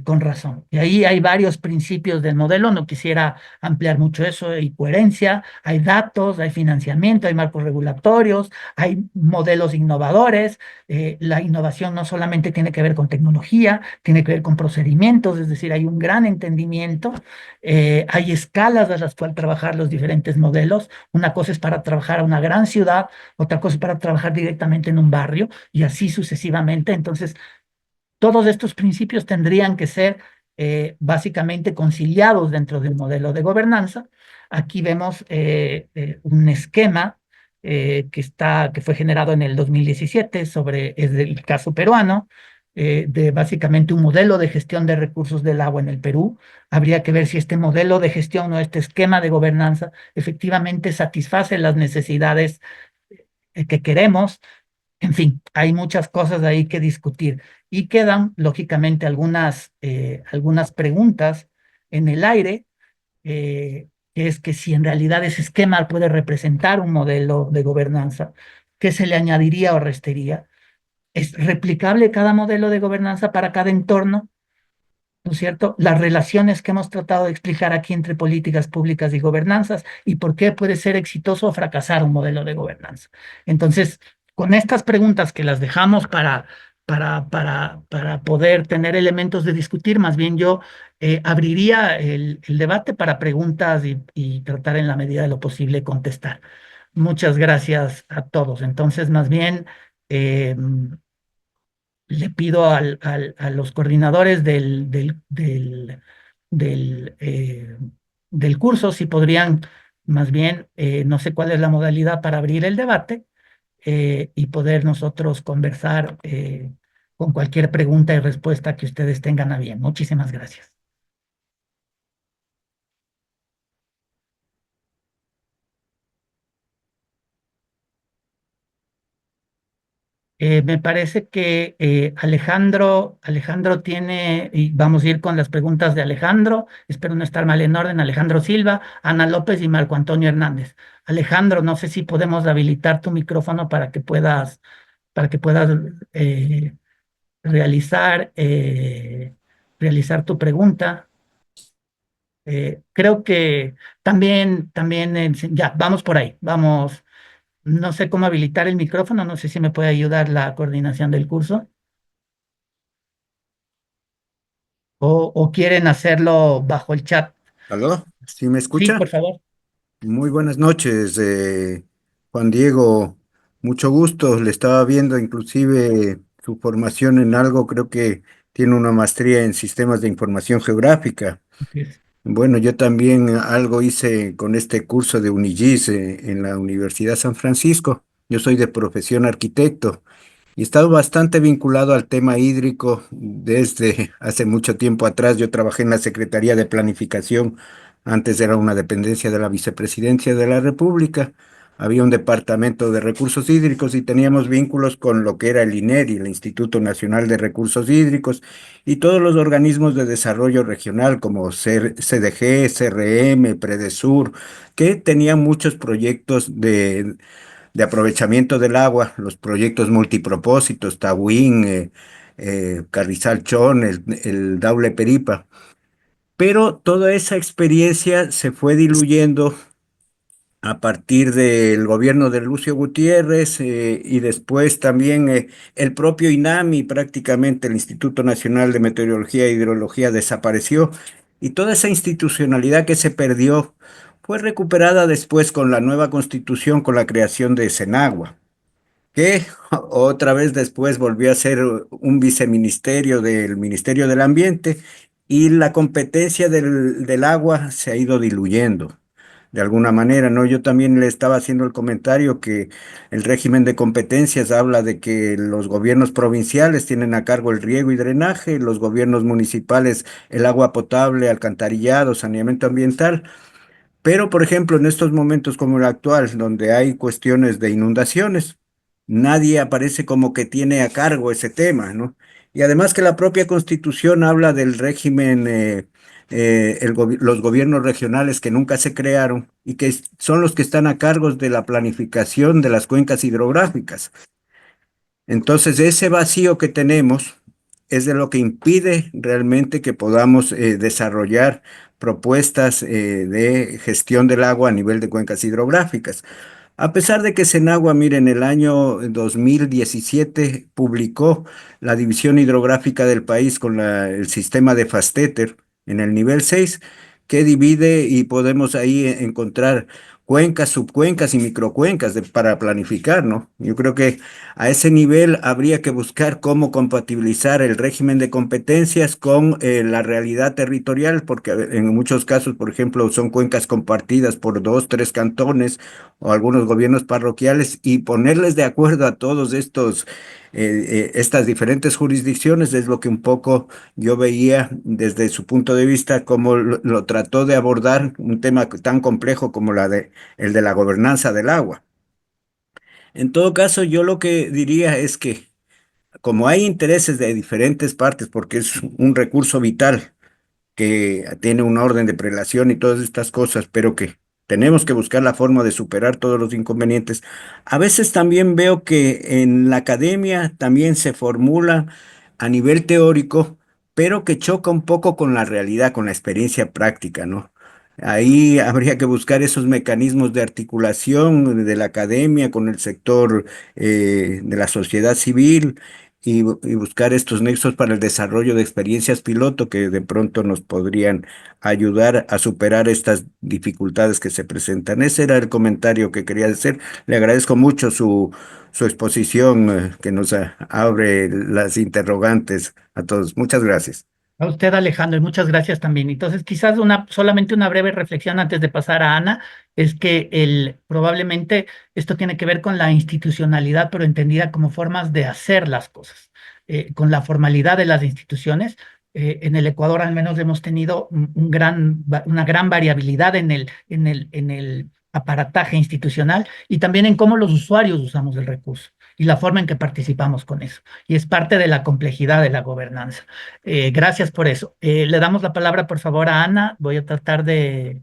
con razón. Y ahí hay varios principios del modelo, no quisiera ampliar mucho eso, hay coherencia, hay datos, hay financiamiento, hay marcos regulatorios, hay modelos innovadores. La innovación no solamente tiene que ver con tecnología, tiene que ver con procedimientos, es decir, hay un gran entendimiento, hay escalas a las cuales trabajar los diferentes modelos. Una cosa es para trabajar a una gran ciudad, otra cosa es para trabajar directamente en un barrio y así sucesivamente. Entonces, todos estos principios tendrían que ser básicamente conciliados dentro del modelo de gobernanza. Aquí vemos un esquema que fue generado en el 2017 es el caso peruano. de básicamente un modelo de gestión de recursos del agua en el Perú. Habría que ver si este modelo de gestión o este esquema de gobernanza efectivamente satisface las necesidades que queremos. En fin, hay muchas cosas ahí que discutir y quedan, lógicamente, algunas preguntas en el aire, que es que si en realidad ese esquema puede representar un modelo de gobernanza, ¿qué se le añadiría o restaría? ¿Es replicable cada modelo de gobernanza para cada entorno? ¿No es cierto? Las relaciones que hemos tratado de explicar aquí entre políticas públicas y gobernanzas y por qué puede ser exitoso o fracasar un modelo de gobernanza. Entonces, con estas preguntas que las dejamos para poder tener elementos de discutir, más bien yo abriría el debate para preguntas y tratar en la medida de lo posible contestar. Muchas gracias a todos. Entonces, más bien... le pido a los coordinadores del, eh, del curso si podrían, más bien, no sé cuál es la modalidad para abrir el debate y poder nosotros conversar con cualquier pregunta y respuesta que ustedes tengan a bien. Muchísimas gracias. Me parece que Alejandro tiene, y vamos a ir con las preguntas de Alejandro, espero no estar mal en orden, Alejandro Silva, Ana López y Marco Antonio Hernández. Alejandro, no sé si podemos habilitar tu micrófono para que puedas eh, realizar, realizar tu pregunta. Creo que también, ya, vamos por ahí, vamos. No sé cómo habilitar el micrófono, no sé si me puede ayudar la coordinación del curso o quieren hacerlo bajo el chat. ¿Aló? ¿Sí me Sí, escucha? por favor. Muy buenas noches, Juan Diego. Mucho gusto. Le estaba viendo inclusive su formación en algo, creo que tiene una maestría en sistemas de información geográfica. Así es. Bueno, yo también algo hice con este curso de UNIGIS en la Universidad San Francisco. Yo soy de profesión arquitecto. Y he estado bastante vinculado al tema hídrico desde hace mucho tiempo atrás. Yo trabajé en la Secretaría de Planificación, antes era una dependencia de la Vicepresidencia de la República. Había un departamento de recursos hídricos y teníamos vínculos con lo que era el INERI, el Instituto Nacional de Recursos Hídricos, y todos los organismos de desarrollo regional como CDG, CRM, Predesur, que tenían muchos proyectos de aprovechamiento del agua, los proyectos multipropósitos, Tahuín, Carrizal Chón, el Daule Peripa. Pero toda esa experiencia se fue diluyendo a partir del gobierno de Lucio Gutiérrez y después también el propio INAMI, prácticamente el Instituto Nacional de Meteorología e Hidrología desapareció y toda esa institucionalidad que se perdió fue recuperada después con la nueva constitución, con la creación de Senagua, que otra vez después volvió a ser un viceministerio del Ministerio del Ambiente y la competencia del agua se ha ido diluyendo de alguna manera, ¿no? Yo también le estaba haciendo el comentario que el régimen de competencias habla de que los gobiernos provinciales tienen a cargo el riego y drenaje, los gobiernos municipales el agua potable, alcantarillado, saneamiento ambiental. Pero, por ejemplo, en estos momentos como el actual, donde hay cuestiones de inundaciones, nadie aparece como que tiene a cargo ese tema, ¿no? Y además que la propia Constitución habla del régimen, los gobiernos regionales que nunca se crearon y que son los que están a cargo de la planificación de las cuencas hidrográficas. Entonces, ese vacío que tenemos es de lo que impide realmente que podamos desarrollar propuestas de gestión del agua a nivel de cuencas hidrográficas. A pesar de que Senagua, mire, en el año 2017 publicó la división hidrográfica del país con el sistema de Fasteter en el nivel 6, que divide y podemos ahí encontrar cuencas, subcuencas y microcuencas para planificar, ¿no? Yo creo que a ese nivel habría que buscar cómo compatibilizar el régimen de competencias con la realidad territorial, porque en muchos casos, por ejemplo, son cuencas compartidas por dos, tres cantones o algunos gobiernos parroquiales y ponerles de acuerdo a todos estos estas diferentes jurisdicciones, es lo que un poco yo veía desde su punto de vista, cómo lo trató de abordar un tema tan complejo como el de la gobernanza del agua. En todo caso, yo lo que diría es que como hay intereses de diferentes partes, porque es un recurso vital, que tiene un orden de prelación y todas estas cosas, pero que tenemos que buscar la forma de superar todos los inconvenientes. A veces también veo que en la academia también se formula a nivel teórico, pero que choca un poco con la realidad, con la experiencia práctica, ¿no? Ahí habría que buscar esos mecanismos de articulación de la academia con el sector de la sociedad civil y buscar estos nexos para el desarrollo de experiencias piloto que de pronto nos podrían ayudar a superar estas dificultades que se presentan. Ese era el comentario que quería hacer. Le agradezco mucho su exposición, que nos abre las interrogantes a todos. Muchas gracias. A usted, Alejandro, y muchas gracias también. Entonces, quizás solamente una breve reflexión antes de pasar a Ana, es que probablemente esto tiene que ver con la institucionalidad, pero entendida como formas de hacer las cosas, con la formalidad de las instituciones. En el Ecuador al menos hemos tenido una gran variabilidad en el aparataje institucional y también en cómo los usuarios usamos el recurso y la forma en que participamos con eso. Y es parte de la complejidad de la gobernanza. Gracias por eso. Le damos la palabra, por favor, a Ana. Voy a tratar si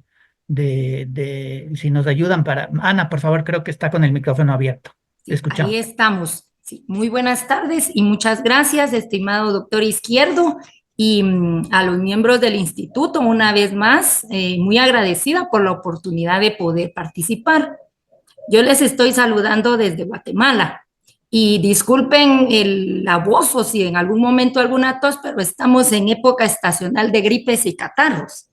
nos ayudan para... Ana, por favor, creo que está con el micrófono abierto. Te Sí, ahí escuchamos. estamos. Sí, muy buenas tardes y muchas gracias, estimado doctor Izquierdo, y a los miembros del instituto, una vez más, muy agradecida por la oportunidad de poder participar. Yo les estoy saludando desde Guatemala y disculpen la voz o si en algún momento alguna tos, pero estamos en época estacional de gripes y catarros.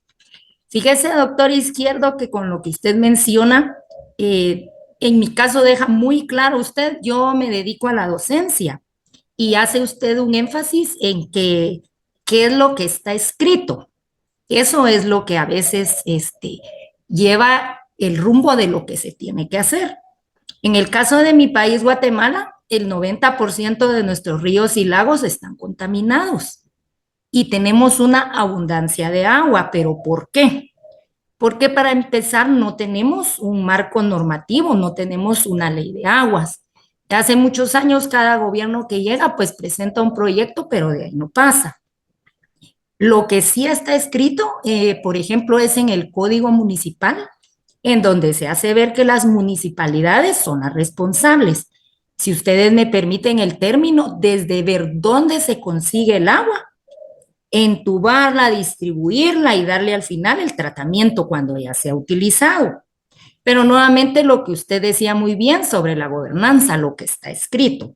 Fíjese, doctor Izquierdo, que con lo que usted menciona, en mi caso deja muy claro usted, yo me dedico a la docencia y hace usted un énfasis en que qué es lo que está escrito. Eso es lo que a veces lleva el rumbo de lo que se tiene que hacer. En el caso de mi país, Guatemala, el 90% de nuestros ríos y lagos están contaminados y tenemos una abundancia de agua, pero ¿por qué? Porque para empezar no tenemos un marco normativo, no tenemos una ley de aguas. Hace muchos años cada gobierno que llega pues presenta un proyecto, pero de ahí no pasa. Lo que sí está escrito, por ejemplo, es en el Código Municipal, en donde se hace ver que las municipalidades son las responsables. Si ustedes me permiten el término, desde ver dónde se consigue el agua, entubarla, distribuirla y darle al final el tratamiento cuando ya se ha utilizado. Pero nuevamente lo que usted decía muy bien sobre la gobernanza, lo que está escrito.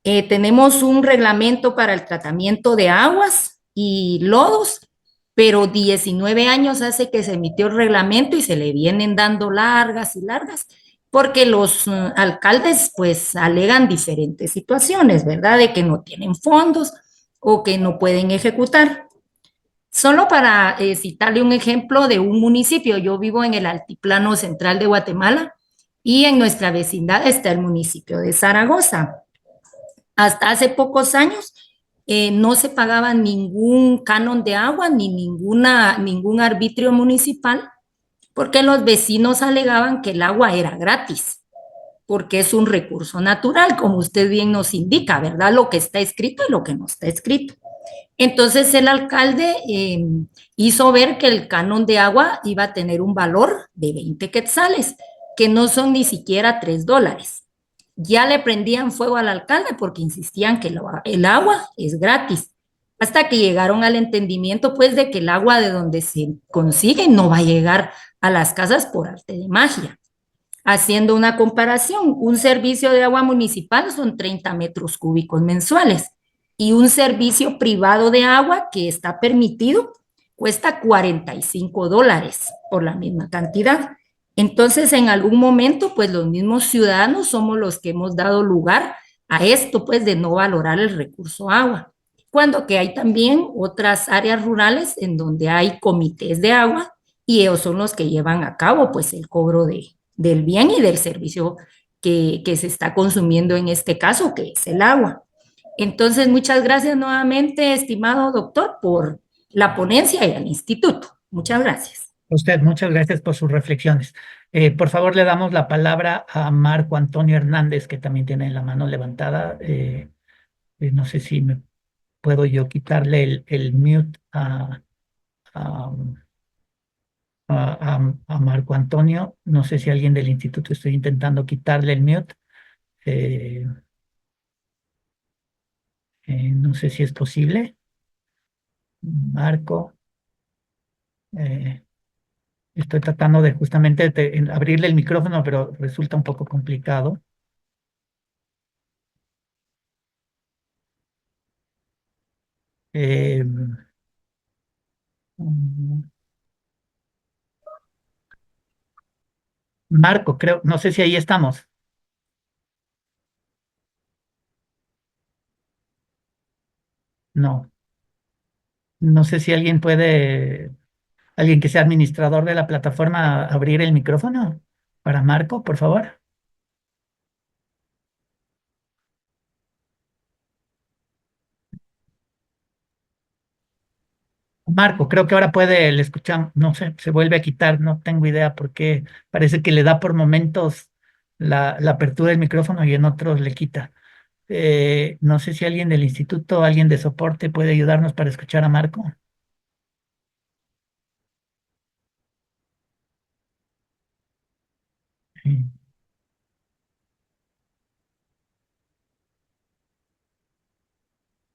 Tenemos un reglamento para el tratamiento de aguas y lodos, pero 19 años hace que se emitió el reglamento y se le vienen dando largas y largas, porque los alcaldes pues alegan diferentes situaciones, ¿verdad? De que no tienen fondos o que no pueden ejecutar. Solo para citarle un ejemplo de un municipio, yo vivo en el altiplano central de Guatemala y en nuestra vecindad está el municipio de Zaragoza. Hasta hace pocos años no se pagaba ningún canon de agua ni ningún arbitrio municipal porque los vecinos alegaban que el agua era gratis, porque es un recurso natural, como usted bien nos indica, ¿verdad? Lo que está escrito y lo que no está escrito. Entonces el alcalde hizo ver que el canon de agua iba a tener un valor de 20 quetzales, que no son ni siquiera $3. Ya le prendían fuego al alcalde porque insistían que el agua es gratis, hasta que llegaron al entendimiento pues de que el agua de donde se consigue no va a llegar a las casas por arte de magia. Haciendo una comparación, un servicio de agua municipal son 30 metros cúbicos mensuales y un servicio privado de agua que está permitido cuesta $45 por la misma cantidad. Entonces, en algún momento, pues los mismos ciudadanos somos los que hemos dado lugar a esto, pues de no valorar el recurso agua. Cuando que hay también otras áreas rurales en donde hay comités de agua y ellos son los que llevan a cabo, pues, el cobro del bien y del servicio que se está consumiendo en este caso, que es el agua. Entonces, muchas gracias nuevamente, estimado doctor, por la ponencia y al instituto. Muchas gracias. Usted, muchas gracias por sus reflexiones. Por favor, le damos la palabra a Marco Antonio Hernández, que también tiene la mano levantada. No sé si me puedo yo quitarle el mute a, a Marco Antonio. No sé si alguien del instituto estoy intentando quitarle el mute. Eh, no sé si es posible. Marco, eh, estoy tratando de justamente abrirle el micrófono, pero resulta un poco complicado. Eh, mm, Marco, creo, no sé si ahí estamos. No, no sé si alguien que sea administrador de la plataforma, abrir el micrófono para Marco, por favor. Marco, creo que ahora puede, le escuchamos, no sé, se vuelve a quitar, no tengo idea por qué, parece que le da por momentos la apertura del micrófono y en otros le quita. No sé si alguien del instituto, alguien de soporte puede ayudarnos para escuchar a Marco. Sí.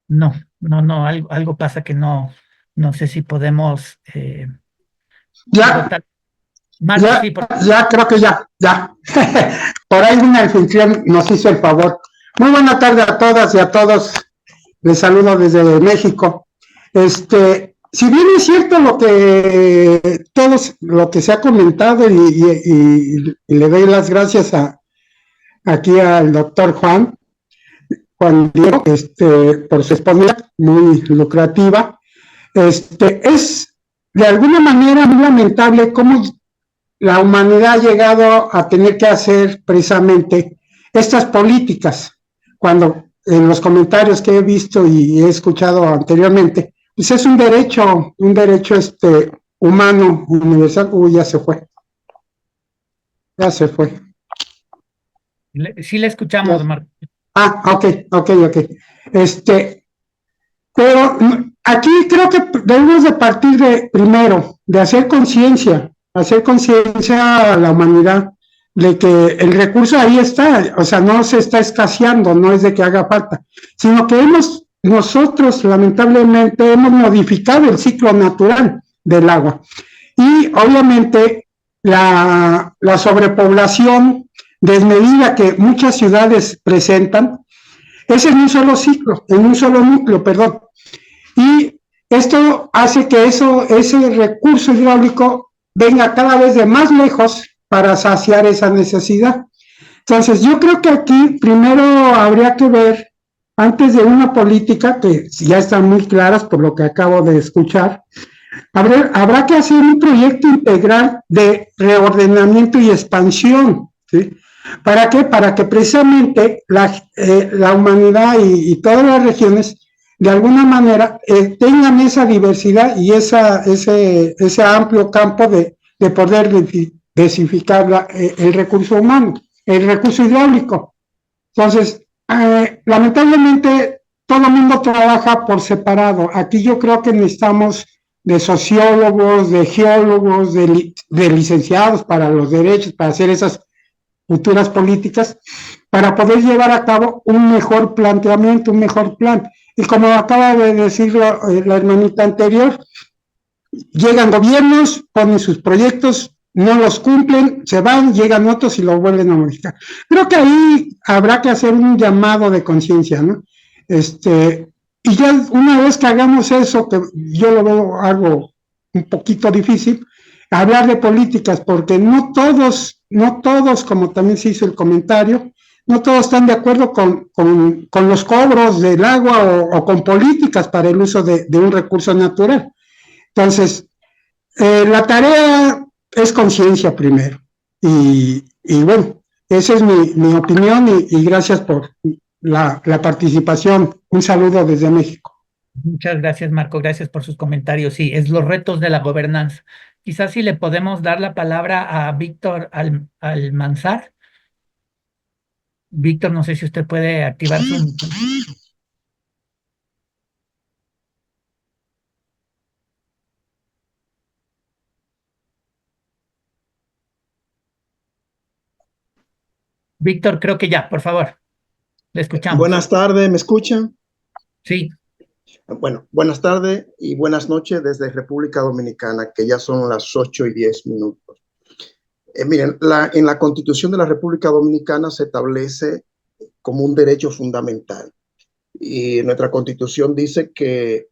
No, no, algo pasa que no sé si podemos Ya, agotar. Marco, ya, sí, ya, creo que ya. Por ahí una anfitrión nos hizo el favor. Muy buena tarde a todas y a todos. Les saludo desde México. Si bien es cierto lo que se ha comentado y le doy las gracias aquí al doctor Juan Diego, por su exposición muy lucrativa, es de alguna manera muy lamentable cómo la humanidad ha llegado a tener que hacer precisamente estas políticas, cuando en los comentarios que he visto y he escuchado anteriormente, pues es un derecho humano, universal. Uy, ya se fue. Ya se fue. sí le escuchamos, Marco. Ok. Pero aquí creo que debemos de partir primero, de hacer conciencia a la humanidad de que el recurso ahí está, o sea, no se está escaseando, no es de que haga falta, sino que nosotros lamentablemente hemos modificado el ciclo natural del agua. Y obviamente la sobrepoblación desmedida que muchas ciudades presentan es en un solo ciclo, en un solo núcleo, perdón. Y esto hace que ese recurso hidráulico venga cada vez de más lejos para saciar esa necesidad. Entonces, yo creo que aquí primero habría que ver, antes de una política, que ya están muy claras por lo que acabo de escuchar, habrá que hacer un proyecto integral de reordenamiento y expansión, ¿sí? ¿Para qué? Para que precisamente la humanidad y todas las regiones de alguna manera tengan esa diversidad y ese amplio campo de poder diversificar el recurso humano, el recurso hidráulico. Entonces, lamentablemente, todo el mundo trabaja por separado. Aquí yo creo que necesitamos de sociólogos, de geólogos, de licenciados para los derechos, para hacer esas futuras políticas, para poder llevar a cabo un mejor planteamiento, un mejor plan. Y como acaba de decir la hermanita anterior, llegan gobiernos, ponen sus proyectos, no los cumplen, se van, llegan otros y lo vuelven a modificar. Creo que ahí habrá que hacer un llamado de conciencia, ¿no? Y ya una vez que hagamos eso, que yo lo veo algo un poquito difícil, hablar de políticas, porque no todos, como también se hizo el comentario, no todos están de acuerdo con los cobros del agua o con políticas para el uso de un recurso natural. Entonces, la tarea es conciencia primero. Y bueno, esa es mi opinión y gracias por la participación. Un saludo desde México. Muchas gracias, Marco. Gracias por sus comentarios. Sí, es los retos de la gobernanza. Quizás si le podemos dar la palabra a Víctor Almanzar. Víctor, no sé si usted puede activar su... Víctor, creo que ya, por favor, le escuchamos. Buenas tardes, ¿me escuchan? Sí, Bueno, buenas tardes y buenas noches desde República Dominicana, que ya son las 8:10. Miren, en la Constitución de la República Dominicana se establece como un derecho fundamental. Y nuestra Constitución dice que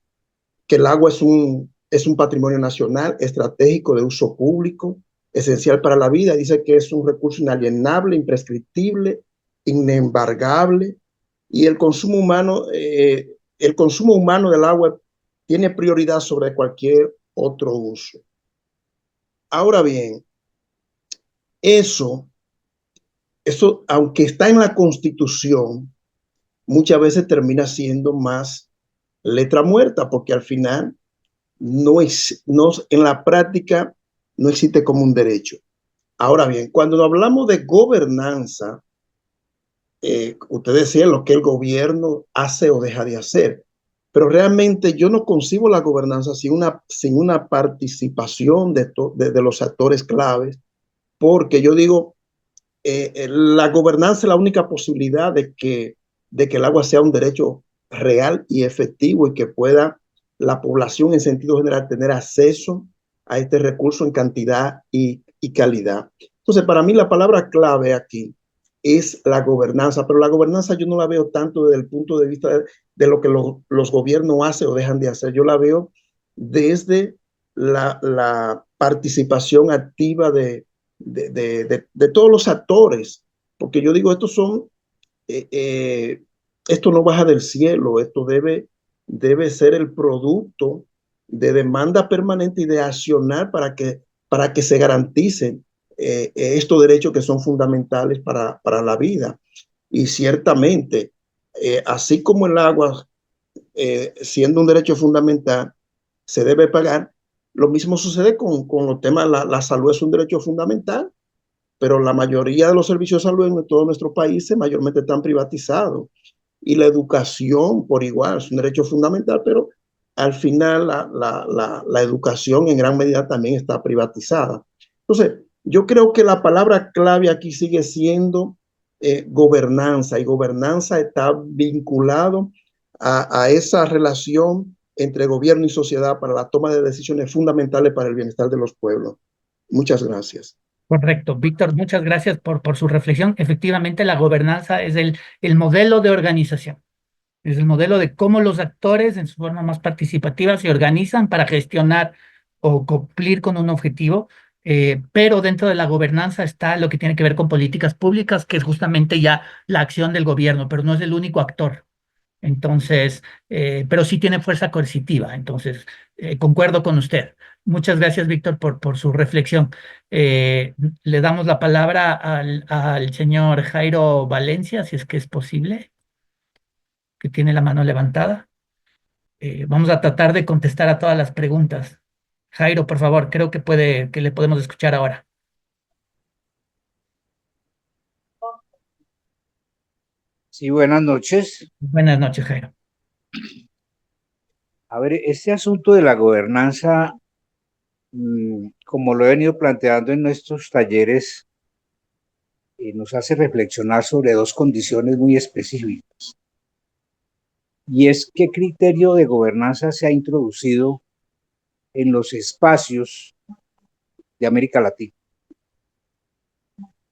el agua es un patrimonio nacional, estratégico, de uso público, esencial para la vida. Dice que es un recurso inalienable, imprescriptible, inembargable, y el consumo humano del agua tiene prioridad sobre cualquier otro uso. Ahora bien, eso, aunque está en la Constitución, muchas veces termina siendo más letra muerta, porque al final en la práctica no existe como un derecho. Ahora bien, cuando hablamos de gobernanza, ustedes decían lo que el gobierno hace o deja de hacer, pero realmente yo no concibo la gobernanza sin una participación de los actores claves, porque yo digo, la gobernanza es la única posibilidad de que el agua sea un derecho real y efectivo y que pueda la población en sentido general tener acceso a este recurso en cantidad y calidad. Entonces, para mí la palabra clave aquí es la gobernanza, pero la gobernanza yo no la veo tanto desde el punto de vista de lo que los gobiernos hacen o dejan de hacer. Yo la veo desde la participación activa de todos los actores, porque yo digo, esto no baja del cielo, esto debe ser el producto de demanda permanente y de accionar para que se garanticen estos derechos que son fundamentales para la vida. Y ciertamente, así como el agua, siendo un derecho fundamental, se debe pagar, lo mismo sucede con los temas, la salud es un derecho fundamental, pero la mayoría de los servicios de salud en todos nuestros países mayormente están privatizados. Y la educación, por igual, es un derecho fundamental, pero al final la educación en gran medida también está privatizada. Entonces, yo creo que la palabra clave aquí sigue siendo gobernanza, y gobernanza está vinculado a esa relación entre gobierno y sociedad para la toma de decisiones fundamentales para el bienestar de los pueblos. Muchas gracias. correcto. Víctor, muchas gracias por su reflexión. Efectivamente, la gobernanza es el modelo de organización. Es el modelo de cómo los actores en su forma más participativa se organizan para gestionar o cumplir con un objetivo, pero dentro de la gobernanza está lo que tiene que ver con políticas públicas, que es justamente ya la acción del gobierno, pero no es el único actor. Entonces, pero sí tiene fuerza coercitiva. Entonces, concuerdo con usted. Muchas gracias, Víctor, por su reflexión. Le damos la palabra al señor Jairo Valencia, si es que es posible, que tiene la mano levantada. Vamos a tratar de contestar a todas las preguntas. Jairo, por favor, creo que le podemos escuchar ahora. Sí, buenas noches. Buenas noches, Jairo. A ver, este asunto de la gobernanza, como lo he venido planteando en nuestros talleres, nos hace reflexionar sobre dos condiciones muy específicas. Y es qué criterio de gobernanza se ha introducido en los espacios de América Latina.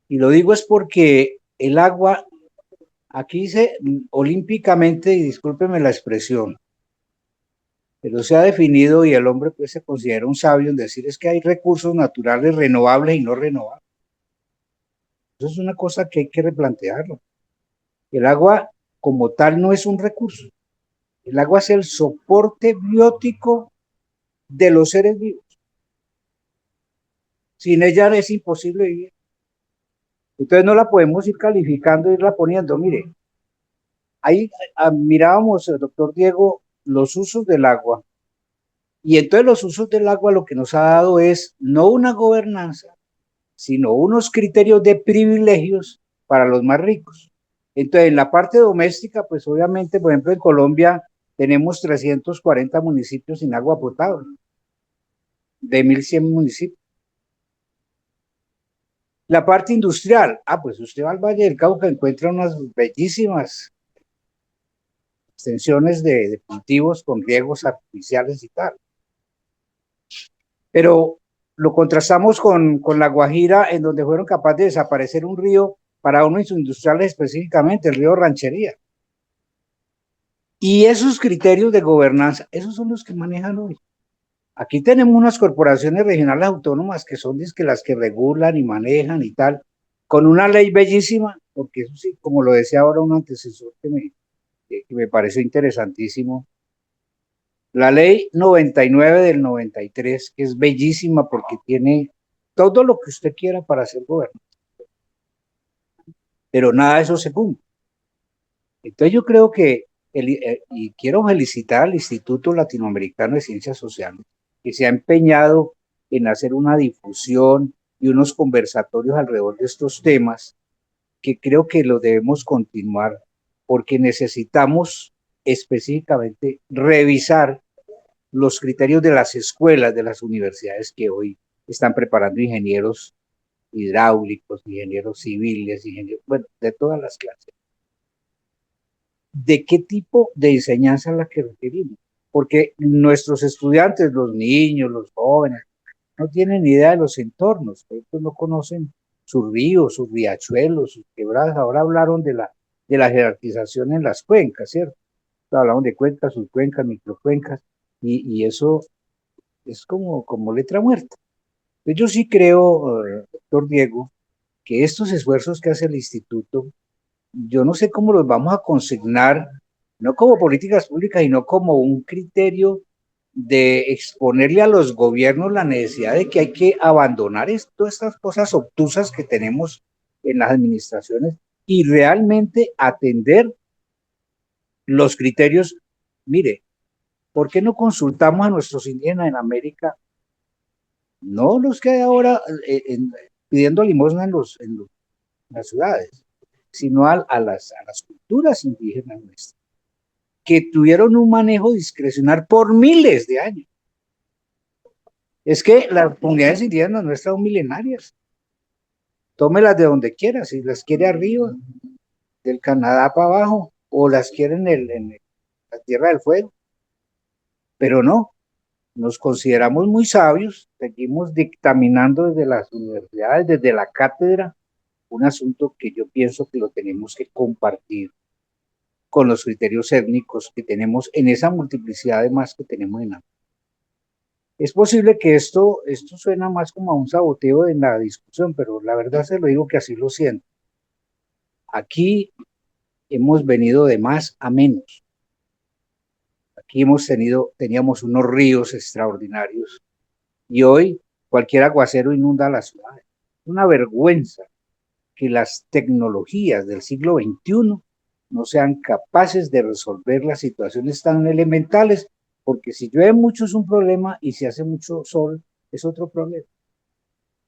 Y lo digo es porque el agua, aquí dice olímpicamente, y discúlpeme la expresión, pero se ha definido y el hombre pues se considera un sabio en decir es que hay recursos naturales renovables y no renovables. Eso es una cosa que hay que replantearlo. El agua como tal no es un recurso. El agua es el soporte biótico de los seres vivos. Sin ella es imposible vivir. Entonces no la podemos ir calificando, irla poniendo. Mire, ahí mirábamos, doctor Diego, los usos del agua. Y entonces los usos del agua lo que nos ha dado es no una gobernanza, sino unos criterios de privilegios para los más ricos. Entonces, en la parte doméstica, pues obviamente, por ejemplo, en Colombia tenemos 340 municipios sin agua potable, de 1.100 municipios. La parte industrial, pues usted va al Valle del Cauca, encuentra unas bellísimas extensiones de cultivos con riegos artificiales y tal. Pero lo contrastamos con La Guajira, en donde fueron capaces de desaparecer un río para unos industriales específicamente, el río Ranchería. Y esos criterios de gobernanza, esos son los que manejan hoy. Aquí tenemos unas corporaciones regionales autónomas que son las que regulan y manejan y tal, con una ley bellísima, porque eso sí, como lo decía ahora un antecesor que me pareció interesantísimo, la ley 99 del 93, que es bellísima porque tiene todo lo que usted quiera para ser gobernante, pero nada de eso se cumple. Entonces yo creo que, y quiero felicitar al Instituto Latinoamericano de Ciencias Sociales, que se ha empeñado en hacer una difusión y unos conversatorios alrededor de estos temas, que creo que lo debemos continuar, porque necesitamos específicamente revisar los criterios de las escuelas, de las universidades que hoy están preparando ingenieros hidráulicos, ingenieros civiles, bueno, de todas las clases. ¿De qué tipo de enseñanza es la que requerimos? Porque nuestros estudiantes, los niños, los jóvenes, no tienen idea de los entornos, ellos no conocen sus ríos, sus riachuelos, sus quebradas. Ahora hablaron de la jerarquización en las cuencas, ¿cierto? Hablaron de cuencas, subcuencas, microcuencas, y eso es como letra muerta. Entonces yo sí creo, doctor Diego, que estos esfuerzos que hace el instituto, yo no sé cómo los vamos a consignar, no como políticas públicas, sino como un criterio de exponerle a los gobiernos la necesidad de que hay que abandonar todas estas cosas obtusas que tenemos en las administraciones y realmente atender los criterios. Mire, ¿por qué no consultamos a nuestros indígenas en América? No los que hay ahora pidiendo limosna en las ciudades, sino a las culturas indígenas nuestras, que tuvieron un manejo discrecional por miles de años. Es que las comunidades indígenas nuestras son milenarias. Tómelas de donde quiera, si las quiere arriba, del Canadá para abajo, o las quiere en la Tierra del Fuego. Pero no, nos consideramos muy sabios, seguimos dictaminando desde las universidades, desde la cátedra, un asunto que yo pienso que lo tenemos que compartir con los criterios étnicos que tenemos en esa multiplicidad de más que tenemos en América. Es posible que esto suena más como a un saboteo en la discusión, pero la verdad se lo digo que así lo siento. Aquí hemos venido de más a menos. Aquí teníamos unos ríos extraordinarios y hoy cualquier aguacero inunda la ciudad. Es una vergüenza que las tecnologías del siglo XXI no sean capaces de resolver las situaciones tan elementales, porque si llueve mucho es un problema y si hace mucho sol es otro problema.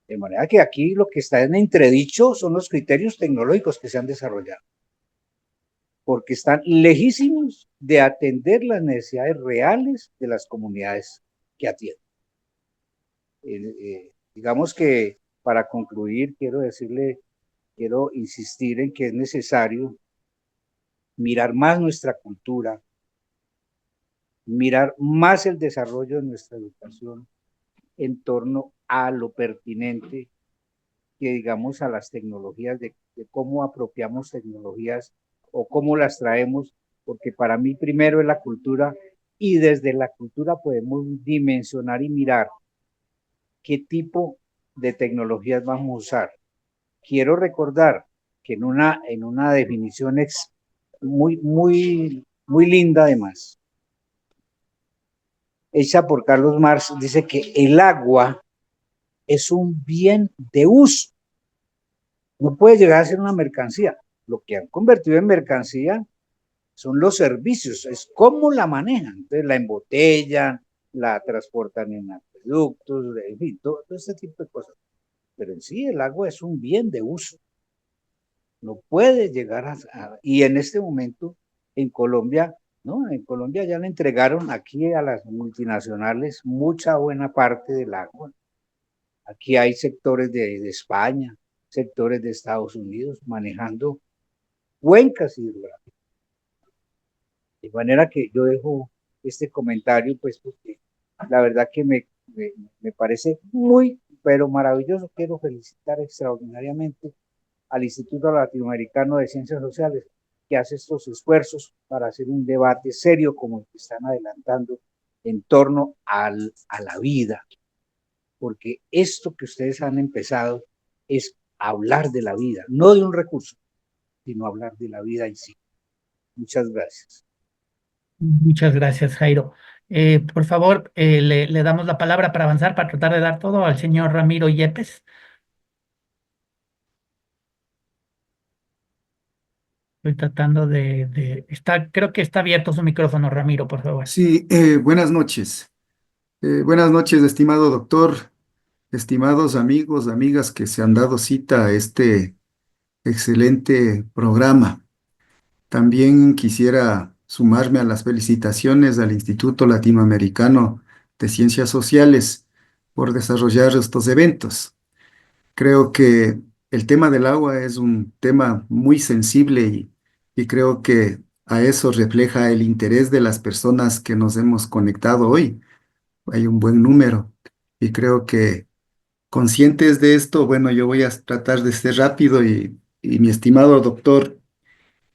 De manera que aquí lo que está en entredicho son los criterios tecnológicos que se han desarrollado, porque están lejísimos de atender las necesidades reales de las comunidades que atienden. Digamos que para concluir quiero insistir en que es necesario mirar más nuestra cultura, mirar más el desarrollo de nuestra educación en torno a lo pertinente que digamos a las tecnologías, de cómo apropiamos tecnologías o cómo las traemos, porque para mí primero es la cultura y desde la cultura podemos dimensionar y mirar qué tipo de tecnologías vamos a usar. Quiero recordar que en una definición muy linda además, hecha por Carlos Marx, dice que el agua es un bien de uso. No puede llegar a ser una mercancía. Lo que han convertido en mercancía son los servicios, es cómo la manejan. Entonces la embotellan, la transportan en acueductos, en fin, todo este tipo de cosas. Pero en sí el agua es un bien de uso. No puede llegar y en este momento en Colombia, ¿no? En Colombia ya le entregaron aquí a las multinacionales mucha buena parte del agua. Aquí hay sectores de España, sectores de Estados Unidos manejando cuencas hidrográficas. De manera que yo dejo este comentario, pues, porque la verdad que me parece muy, pero maravilloso. Quiero felicitar extraordinariamente al Instituto Latinoamericano de Ciencias Sociales, que hace estos esfuerzos para hacer un debate serio como el que están adelantando en torno a la vida, porque esto que ustedes han empezado es hablar de la vida, no de un recurso, sino hablar de la vida en sí. Muchas gracias. Muchas gracias, Jairo. Por favor, le damos la palabra para avanzar, para tratar de dar todo al señor Ramiro Yepes. Estoy tratando creo que está abierto su micrófono, Ramiro, por favor. Sí, buenas noches. Buenas noches, estimado doctor, estimados amigos, amigas que se han dado cita a este excelente programa. También quisiera sumarme a las felicitaciones al Instituto Latinoamericano de Ciencias Sociales por desarrollar estos eventos. Creo que el tema del agua es un tema muy sensible y creo que a eso refleja el interés de las personas que nos hemos conectado hoy. Hay un buen número y creo que conscientes de esto, bueno, yo voy a tratar de ser rápido y mi estimado doctor,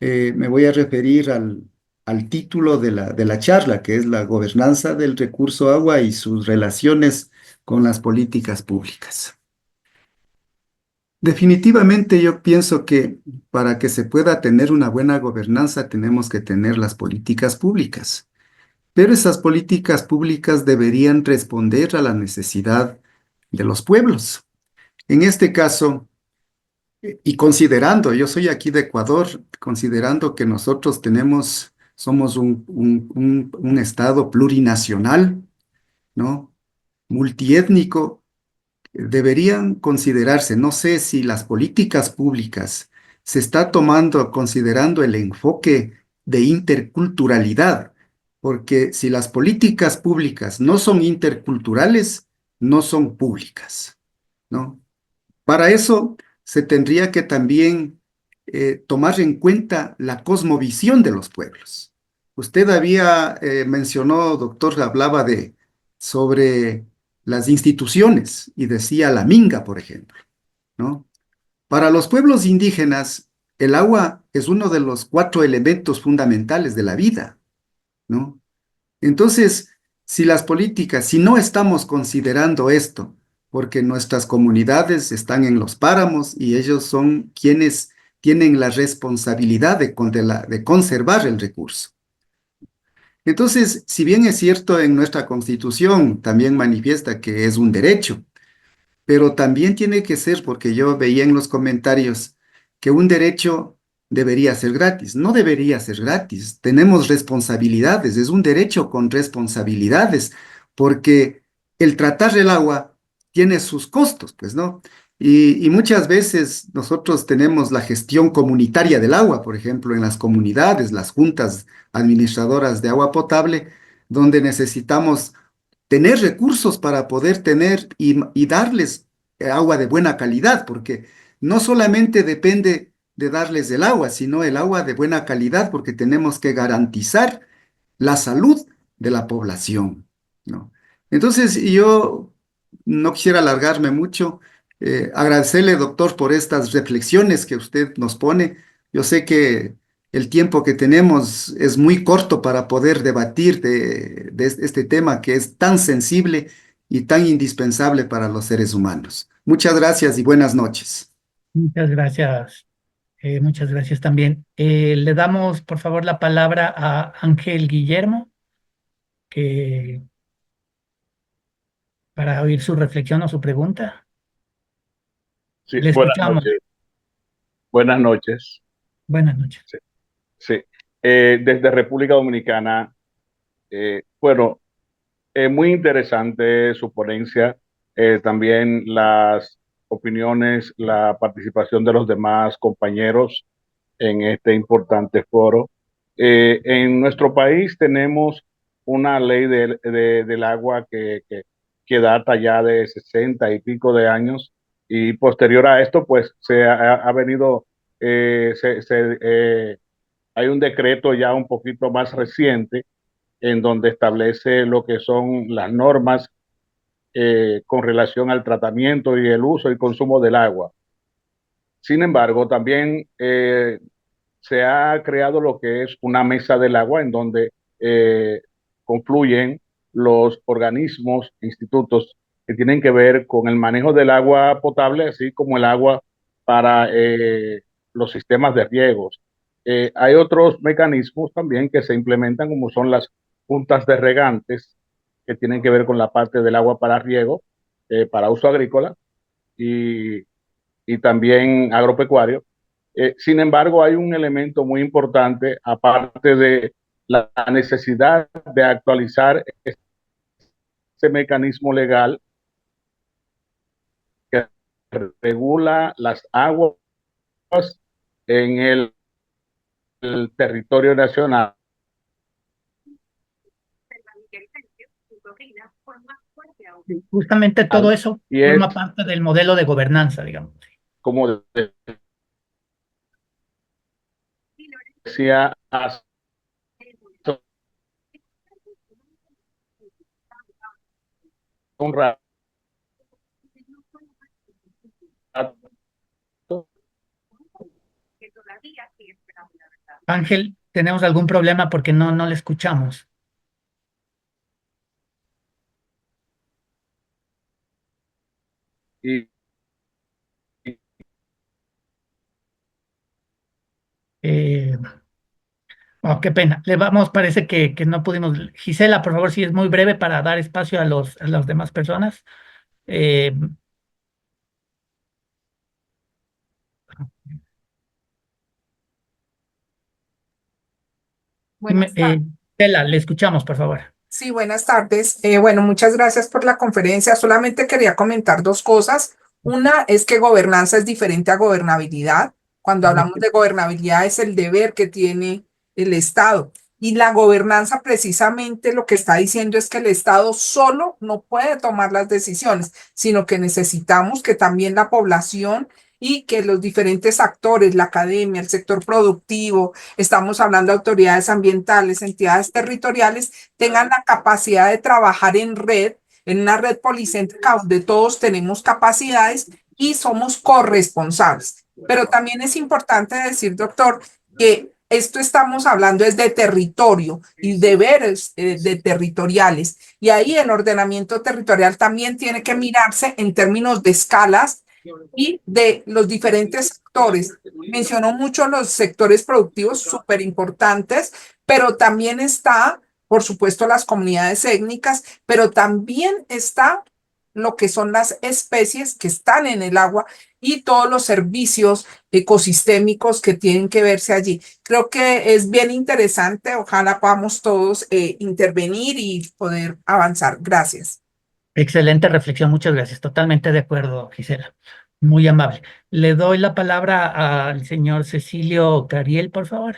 me voy a referir al título de la charla, que es la gobernanza del recurso agua y sus relaciones con las políticas públicas. Definitivamente yo pienso que para que se pueda tener una buena gobernanza tenemos que tener las políticas públicas. Pero esas políticas públicas deberían responder a la necesidad de los pueblos. En este caso, y considerando, yo soy aquí de Ecuador, considerando que nosotros somos un estado plurinacional, ¿no? Multiétnico, deberían considerarse, no sé si las políticas públicas se está considerando el enfoque de interculturalidad, porque si las políticas públicas no son interculturales, no son públicas, ¿no? Para eso se tendría que también tomar en cuenta la cosmovisión de los pueblos. Usted mencionó, doctor, hablaba sobre las instituciones y decía la minga, por ejemplo, ¿no? Para los pueblos indígenas, el agua es uno de los 4 elementos fundamentales de la vida, ¿no? Entonces, si no estamos considerando esto, porque nuestras comunidades están en los páramos y ellos son quienes tienen la responsabilidad de conservar el recurso. Entonces, si bien es cierto en nuestra Constitución también manifiesta que es un derecho, pero también tiene que ser, porque yo veía en los comentarios que un derecho debería ser gratis. No debería ser gratis. Tenemos responsabilidades, es un derecho con responsabilidades, porque el tratar el agua tiene sus costos, pues, ¿no? Y muchas veces nosotros tenemos la gestión comunitaria del agua, por ejemplo, en las comunidades, las juntas administradoras de agua potable, donde necesitamos tener recursos para poder tener y darles agua de buena calidad, porque no solamente depende de darles el agua, sino el agua de buena calidad, porque tenemos que garantizar la salud de la población, ¿no? Entonces, yo no quisiera alargarme mucho, agradecerle, doctor, por estas reflexiones que usted nos pone. Yo sé que el tiempo que tenemos es muy corto para poder debatir de este tema que es tan sensible y tan indispensable para los seres humanos. Muchas gracias y buenas noches. Muchas gracias. Muchas gracias también. Le damos, por favor, la palabra a Ángel Guillermo, para oír su reflexión o su pregunta. Sí, Le buenas escuchamos. noches. Buenas noches. Buenas noches. Sí, sí. desde República Dominicana. Bueno, muy interesante su ponencia, también las opiniones, la participación de los demás compañeros en este importante foro. En nuestro país tenemos una ley del agua que data ya de 60 y pico de años, y posterior a esto, pues se ha venido, hay un decreto ya un poquito más reciente en donde establece lo que son las normas con relación al tratamiento y el uso y consumo del agua. Sin embargo, también se ha creado lo que es una mesa del agua en donde confluyen los organismos, institutos que tienen que ver con el manejo del agua potable, así como el agua para los sistemas de riegos. Hay otros mecanismos también que se implementan, como son las juntas de regantes, que tienen que ver con la parte del agua para riego, para uso agrícola y, y también agropecuario. Sin embargo, hay un elemento muy importante, aparte de la necesidad de actualizar ese mecanismo legal que regula las aguas en el territorio nacional. Justamente todo eso Y es forma parte del modelo de gobernanza, digamos. como decía hace un rato, Ángel, ¿tenemos algún problema porque no le escuchamos? y, y Eh, oh, qué pena. Le vamos, parece que no pudimos. Gisela, por favor, si es muy breve para dar espacio a las demás personas. Eh, Buenas tardes. Gisela, le escuchamos, por favor. Sí, buenas tardes. Bueno, muchas gracias por la conferencia. Solamente quería comentar dos cosas. Una es que gobernanza es diferente a gobernabilidad. Cuando hablamos de gobernabilidad es el deber que tiene el Estado. Y la gobernanza precisamente lo que está diciendo es que el Estado solo no puede tomar las decisiones, sino que necesitamos que también la población y que los diferentes actores, la academia, el sector productivo, estamos hablando de autoridades ambientales, entidades territoriales, tengan la capacidad de trabajar en red, en una red policéntrica donde todos tenemos capacidades y somos corresponsables. Pero también es importante decir, doctor, que esto estamos hablando es de territorio y deberes de territoriales. Y ahí el ordenamiento territorial también tiene que mirarse en términos de escalas y de los diferentes sectores. Mencionó mucho los sectores productivos súper importantes, pero también está, por supuesto, las comunidades étnicas, pero también está lo que son las especies que están en el agua y todos los servicios ecosistémicos que tienen que verse allí. Creo que es bien interesante. Ojalá podamos todos intervenir y poder avanzar. Gracias. Excelente reflexión, muchas gracias. Totalmente de acuerdo, Gisela. Muy amable. Le doy la palabra al señor Cecilio Cariel, por favor.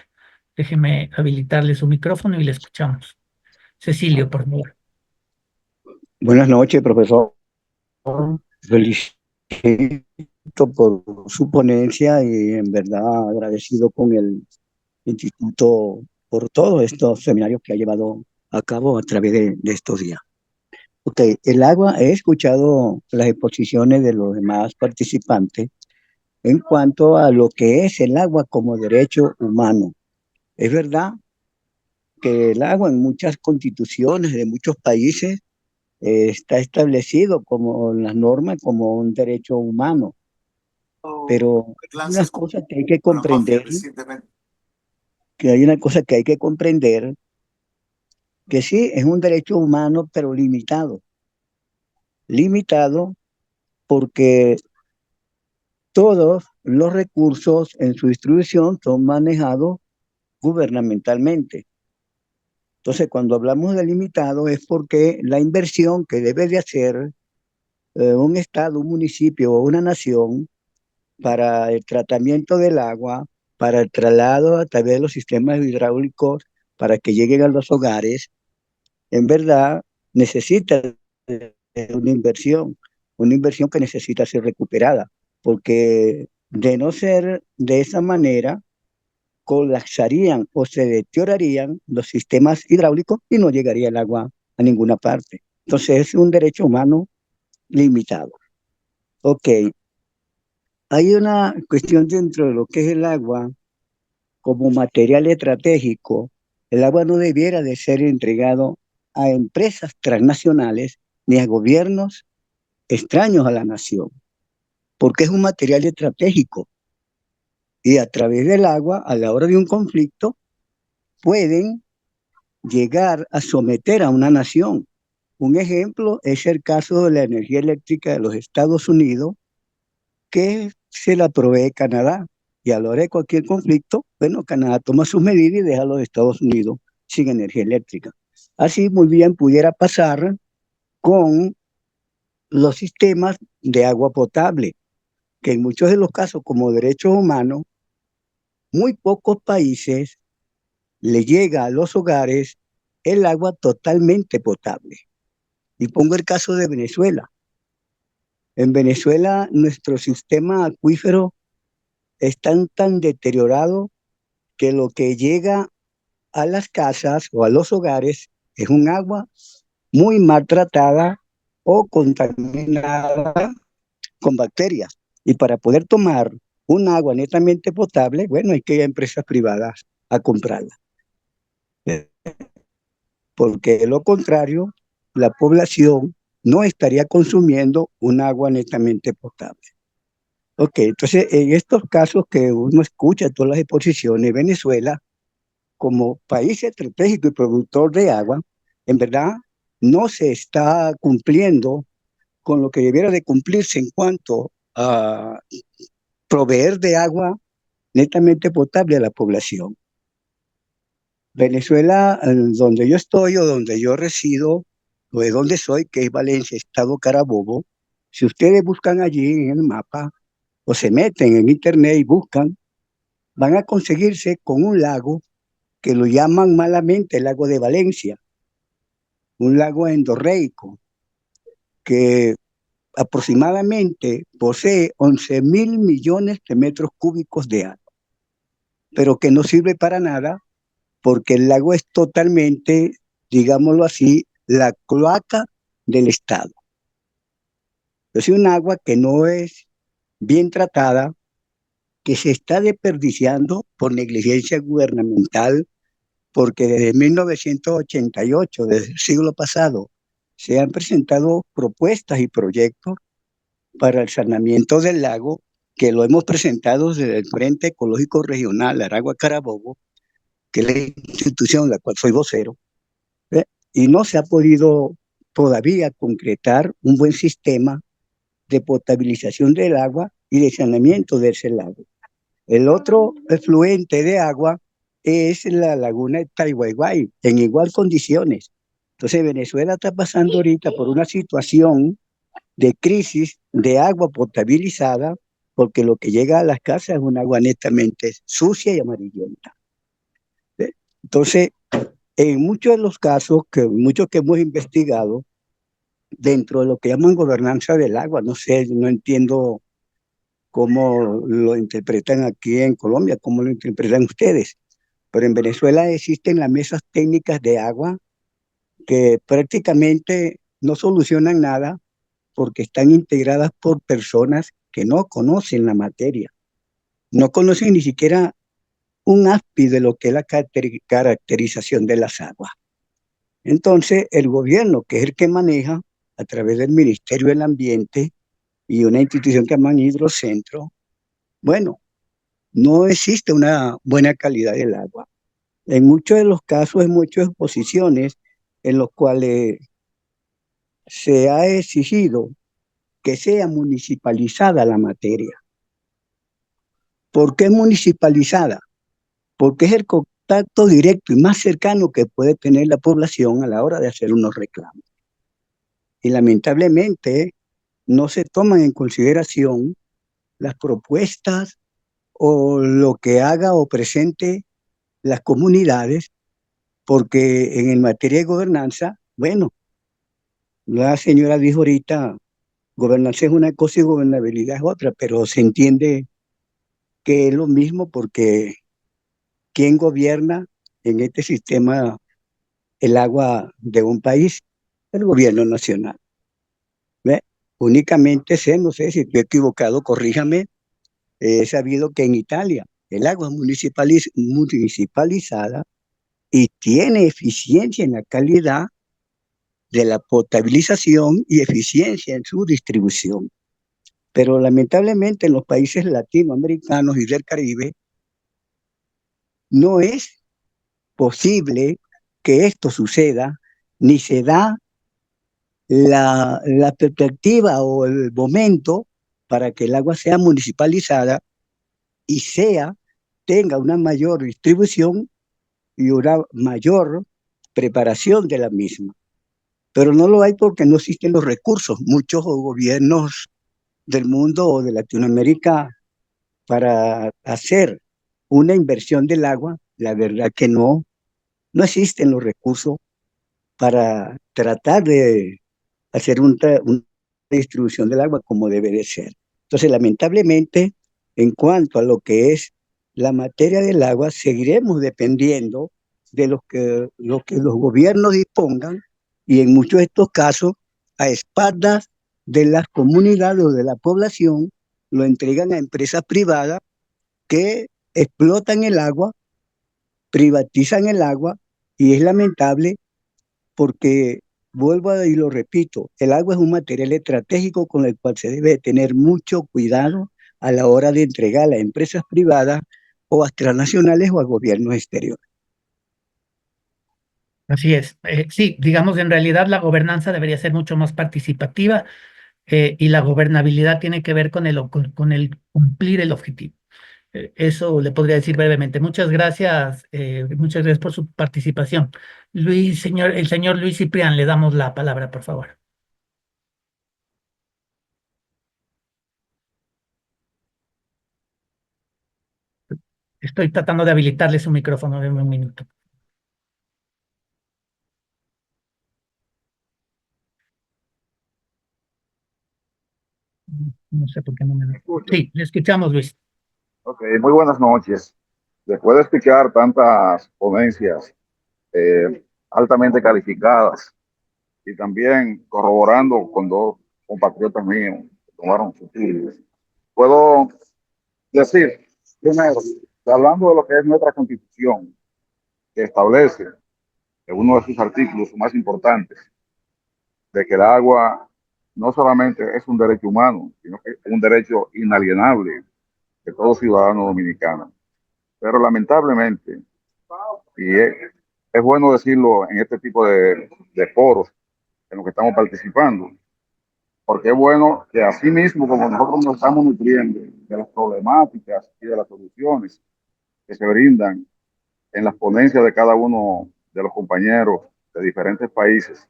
Déjeme habilitarle su micrófono y le escuchamos. Cecilio, por favor. Buenas noches, profesor. Felicito por su ponencia y en verdad agradecido con el instituto por todos estos seminarios que ha llevado a cabo a través de estos días. Ok, el agua, he escuchado las exposiciones de los demás participantes en cuanto a lo que es el agua como derecho humano. Es verdad que el agua en muchas constituciones de muchos países está establecido como las normas como un derecho humano, pero hay unas cosas que hay que comprender, que sí es un derecho humano, pero limitado porque todos los recursos en su distribución son manejados gubernamentalmente. Entonces, cuando hablamos de limitado es porque la inversión que debe de hacer un estado, un municipio o una nación para el tratamiento del agua, para el traslado a través de los sistemas hidráulicos, para que lleguen a los hogares, en verdad necesita una inversión que necesita ser recuperada, porque de no ser de esa manera, colapsarían o se deteriorarían los sistemas hidráulicos y no llegaría el agua a ninguna parte. Entonces es un derecho humano limitado. Ok, hay una cuestión dentro de lo que es el agua como material estratégico. El agua no debiera de ser entregado a empresas transnacionales ni a gobiernos extraños a la nación, porque es un material estratégico y a través del agua, a la hora de un conflicto, pueden llegar a someter a una nación. Un ejemplo es el caso de la energía eléctrica de los Estados Unidos, que se la provee Canadá. Y a la hora de cualquier conflicto, bueno, Canadá toma sus medidas y deja a los Estados Unidos sin energía eléctrica. Así muy bien pudiera pasar con los sistemas de agua potable, que en muchos de los casos, como derechos humanos, muy pocos países le llega a los hogares el agua totalmente potable. Y pongo el caso de Venezuela. En Venezuela, nuestro sistema acuífero está tan deteriorado que lo que llega a las casas o a los hogares es un agua muy maltratada o contaminada con bacterias. Y para poder tomar un agua netamente potable, bueno, hay que ir a empresas privadas a comprarla. Porque de lo contrario, la población no estaría consumiendo un agua netamente potable. Ok, entonces en estos casos que uno escucha todas las exposiciones, Venezuela, como país estratégico y productor de agua, en verdad no se está cumpliendo con lo que debiera de cumplirse en cuanto a proveer de agua netamente potable a la población. Venezuela, donde yo estoy o donde yo resido, o de donde soy, que es Valencia, estado Carabobo, si ustedes buscan allí en el mapa o se meten en internet y buscan, van a conseguirse con un lago que lo llaman malamente el lago de Valencia, un lago endorreico que aproximadamente posee 11.000 millones de metros cúbicos de agua, pero que no sirve para nada porque el lago es totalmente, digámoslo así, la cloaca del Estado. Es un agua que no es bien tratada, que se está desperdiciando por negligencia gubernamental, porque desde 1988, desde el siglo pasado, se han presentado propuestas y proyectos para el saneamiento del lago, que lo hemos presentado desde el Frente Ecológico Regional Aragua Carabobo, que es la institución de la cual soy vocero, y no se ha podido todavía concretar un buen sistema de potabilización del agua y de saneamiento de ese lago. El otro efluente de agua es la laguna de Taihuayhuay, en igual condiciones. Entonces Venezuela está pasando ahorita por una situación de crisis de agua potabilizada, porque lo que llega a las casas es un agua netamente sucia y amarillenta. Entonces, en muchos de los casos, muchos que hemos investigado, dentro de lo que llaman gobernanza del agua, no sé, no entiendo cómo lo interpretan aquí en Colombia, cómo lo interpretan ustedes, pero en Venezuela existen las mesas técnicas de agua que prácticamente no solucionan nada porque están integradas por personas que no conocen la materia, no conocen ni siquiera un ápice de lo que es la caracterización de las aguas. Entonces, el gobierno, que es el que maneja a través del Ministerio del Ambiente y una institución que llaman Hidrocentro, bueno, no existe una buena calidad del agua. En muchos de los casos, en muchas exposiciones en los cuales se ha exigido que sea municipalizada la materia. ¿Por qué municipalizada? Porque es el contacto directo y más cercano que puede tener la población a la hora de hacer unos reclamos. Y lamentablemente no se toman en consideración las propuestas o lo que haga o presente las comunidades, porque en materia de gobernanza, bueno, la señora dijo ahorita, gobernanza es una cosa y gobernabilidad es otra, pero se entiende que es lo mismo porque ¿quién gobierna en este sistema el agua de un país? El gobierno nacional. ¿Ve? Únicamente sé, no sé si estoy equivocado, corríjame, he sabido que en Italia el agua es municipalizada y tiene eficiencia en la calidad de la potabilización y eficiencia en su distribución. Pero lamentablemente en los países latinoamericanos y del Caribe no es posible que esto suceda, ni se da la perspectiva o el momento para que el agua sea municipalizada y tenga una mayor distribución y una mayor preparación de la misma. Pero no lo hay porque no existen los recursos. Muchos gobiernos del mundo o de Latinoamérica para hacer una inversión del agua, la verdad que no existen los recursos para tratar de hacer una distribución del agua como debe de ser. Entonces, lamentablemente, en cuanto a lo que es la materia del agua, seguiremos dependiendo de lo que los gobiernos dispongan y en muchos de estos casos, a espaldas de las comunidades o de la población, lo entregan a empresas privadas que explotan el agua, privatizan el agua y es lamentable porque, y lo repito, el agua es un material estratégico con el cual se debe tener mucho cuidado a la hora de entregar a empresas privadas o a transnacionales o a gobiernos exteriores. Así es. Sí, digamos, en realidad la gobernanza debería ser mucho más participativa y la gobernabilidad tiene que ver con el cumplir el objetivo. Eso le podría decir brevemente. Muchas gracias por su participación. El señor Luis Ciprián, le damos la palabra, por favor. Estoy tratando de habilitarle su micrófono, denme un minuto. No sé por qué no me... Sí, le escuchamos, Luis. Ok, muy buenas noches. Después de escuchar tantas ponencias altamente calificadas y también corroborando con dos compatriotas míos que tomaron sus títulos, puedo decir, primero, que hablando de lo que es nuestra constitución, que establece en uno de sus artículos más importantes, de que el agua no solamente es un derecho humano, sino que es un derecho inalienable de todo ciudadano dominicano. Pero lamentablemente, y es bueno decirlo en este tipo de foros en los que estamos participando, porque es bueno que así mismo como nosotros nos estamos nutriendo de las problemáticas y de las soluciones que se brindan en las ponencias de cada uno de los compañeros de diferentes países,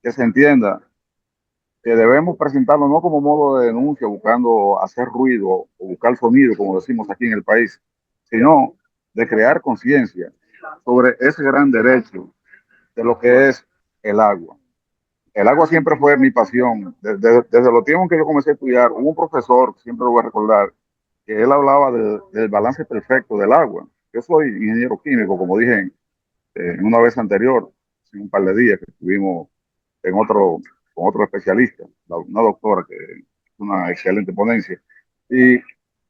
que se entienda que debemos presentarlo no como modo de denuncia, buscando hacer ruido o buscar sonido, como decimos aquí en el país, sino de crear conciencia sobre ese gran derecho de lo que es el agua. El agua siempre fue mi pasión. Desde los tiempos que yo comencé a estudiar, hubo un profesor, siempre lo voy a recordar, que él hablaba del balance perfecto del agua. Yo soy ingeniero químico, como dije una vez anterior, en un par de días que estuvimos en con otro especialista, una doctora que es una excelente ponencia. Y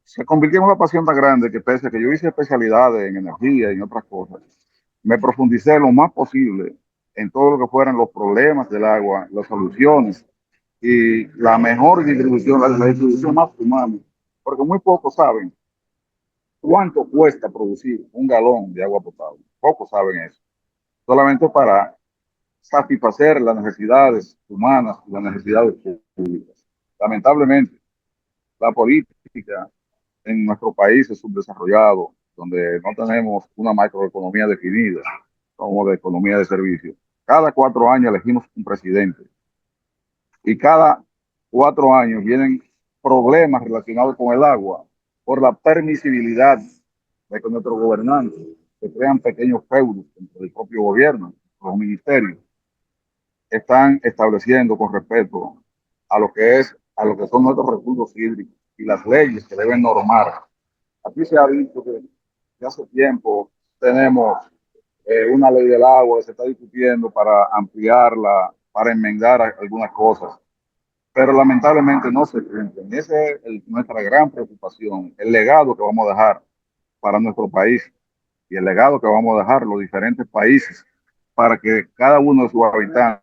se convirtió en una pasión tan grande que pese a que yo hice especialidades en energía y en otras cosas, me profundicé lo más posible en todo lo que fueran los problemas del agua, las soluciones y la mejor distribución, la distribución más humana, porque muy pocos saben cuánto cuesta producir un galón de agua potable. Pocos saben eso. Solamente para satisfacer las necesidades humanas y las necesidades públicas. Lamentablemente, la política en nuestro país es subdesarrollado, donde no tenemos una macroeconomía definida, como de economía de servicios. Cada 4 años elegimos un presidente y cada 4 años vienen problemas relacionados con el agua por la permisibilidad de que nuestros gobernantes se crean pequeños feudos entre el propio gobierno, los ministerios, están estableciendo con respecto a lo que son nuestros recursos hídricos y las leyes que deben normar. Aquí se ha visto que hace tiempo tenemos una ley del agua que se está discutiendo para ampliarla, para enmendar algunas cosas, pero lamentablemente no se cumplen. Esa es nuestra gran preocupación, el legado que vamos a dejar para nuestro país y el legado que vamos a dejar los diferentes países para que cada uno de sus habitantes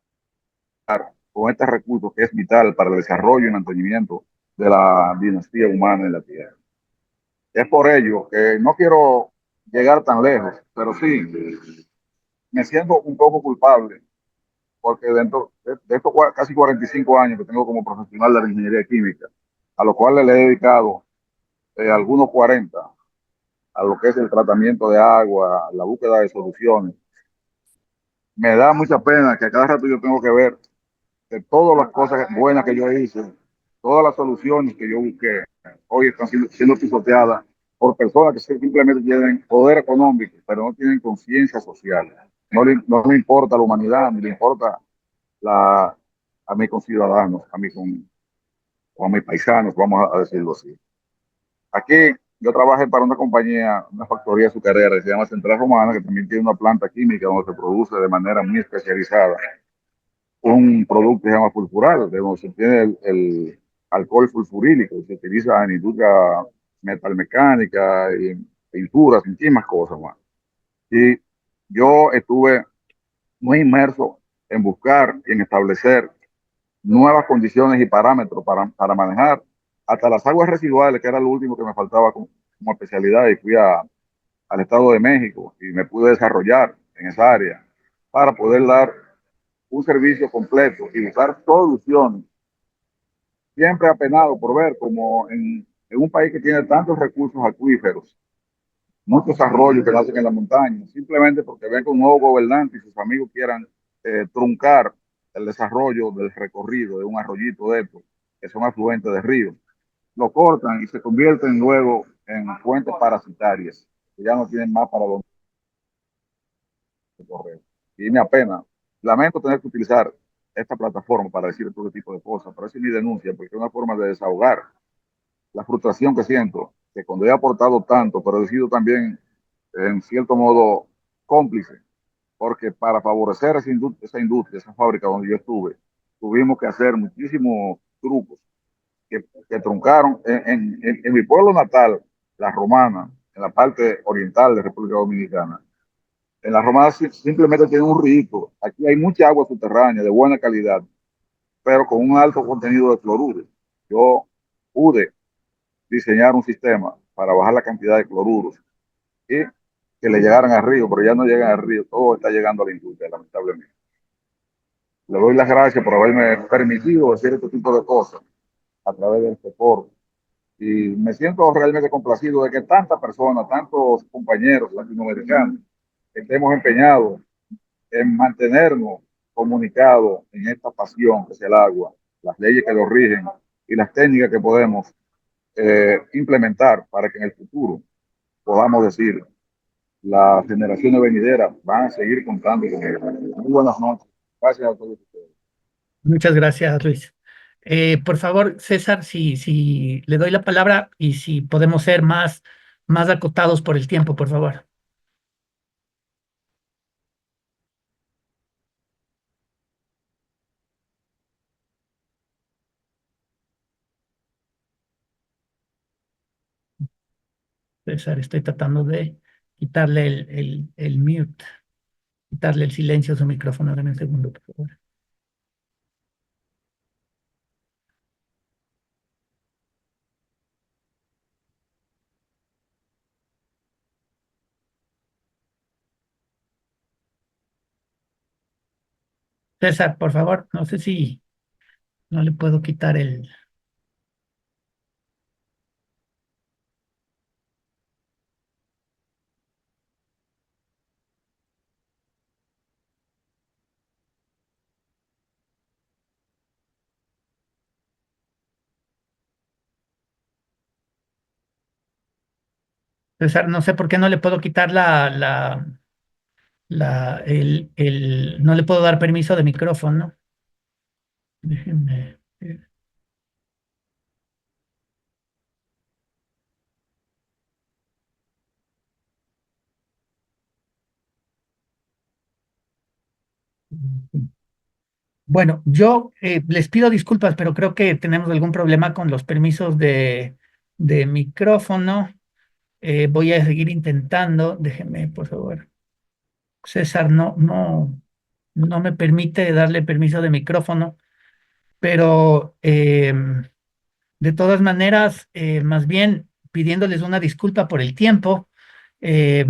con este recurso que es vital para el desarrollo y mantenimiento de la dinastía humana en la Tierra. Es por ello que no quiero llegar tan lejos, pero sí me siento un poco culpable porque dentro de estos casi 45 años que tengo como profesional de la ingeniería química, a los cuales le he dedicado algunos 40 a lo que es el tratamiento de agua, la búsqueda de soluciones, me da mucha pena que a cada rato yo tengo que ver de todas las cosas buenas que yo hice, todas las soluciones que yo busqué, hoy están siendo pisoteadas por personas que simplemente tienen poder económico, pero no tienen conciencia social. No le importa la humanidad, ni le importa a mis conciudadanos, o a mis paisanos, vamos a decirlo así. Aquí yo trabajé para una compañía, una factoría azucarera que se llama Central Romana, que también tiene una planta química donde se produce de manera muy especializada un producto que se llama sulfural, de donde se obtiene el alcohol sulfurílico, que se utiliza en industria metalmecánica, y en pinturas, y más cosas más. Y yo estuve muy inmerso en buscar y en establecer nuevas condiciones y parámetros para manejar hasta las aguas residuales, que era lo último que me faltaba como especialidad, y fui al Estado de México y me pude desarrollar en esa área para poder dar un servicio completo y buscar soluciones. Siempre apenado por ver como en un país que tiene tantos recursos acuíferos, muchos arroyos que nacen en la montaña, simplemente porque ven que un nuevo gobernante y sus amigos quieran truncar el desarrollo del recorrido de un arroyito de estos, que son afluentes de ríos, lo cortan y se convierten luego en fuentes parasitarias, que ya no tienen más para dónde correr. Y me apena. Lamento tener que utilizar esta plataforma para decir todo tipo de cosas, pero esa es mi denuncia, porque es una forma de desahogar la frustración que siento, que cuando he aportado tanto, pero he sido también, en cierto modo, cómplice, porque para favorecer esa fábrica donde yo estuve, tuvimos que hacer muchísimos trucos que truncaron en mi pueblo natal, La Romana, en la parte oriental de República Dominicana. En La Romana simplemente tiene un río. Aquí hay mucha agua subterránea de buena calidad, pero con un alto contenido de cloruro. Yo pude diseñar un sistema para bajar la cantidad de cloruros y que le llegaran al río, pero ya no llegan al río, todo está llegando a la industria, lamentablemente. Le doy las gracias por haberme permitido decir este tipo de cosas a través de este foro. Y me siento realmente complacido de que tantas personas, tantos compañeros latinoamericanos, estemos empeñados en mantenernos comunicados en esta pasión que es el agua, las leyes que lo rigen y las técnicas que podemos implementar para que en el futuro podamos decir las generaciones venideras van a seguir contando con él. Muy buenas noches. Gracias a todos ustedes. Muchas gracias, Luis. Por favor, César, si le doy la palabra y si podemos ser más acotados por el tiempo, por favor. César, estoy tratando de quitarle el mute, quitarle el silencio a su micrófono. Dame un segundo, por favor. César, por favor, no sé si no le puedo quitar el... César, no sé por qué no le puedo quitar no le puedo dar permiso de micrófono. Déjenme. Bueno, yo les pido disculpas, pero creo que tenemos algún problema con los permisos de micrófono. Voy a seguir intentando. Déjenme, por favor. César no me permite darle permiso de micrófono, pero de todas maneras, más bien pidiéndoles una disculpa por el tiempo. eh,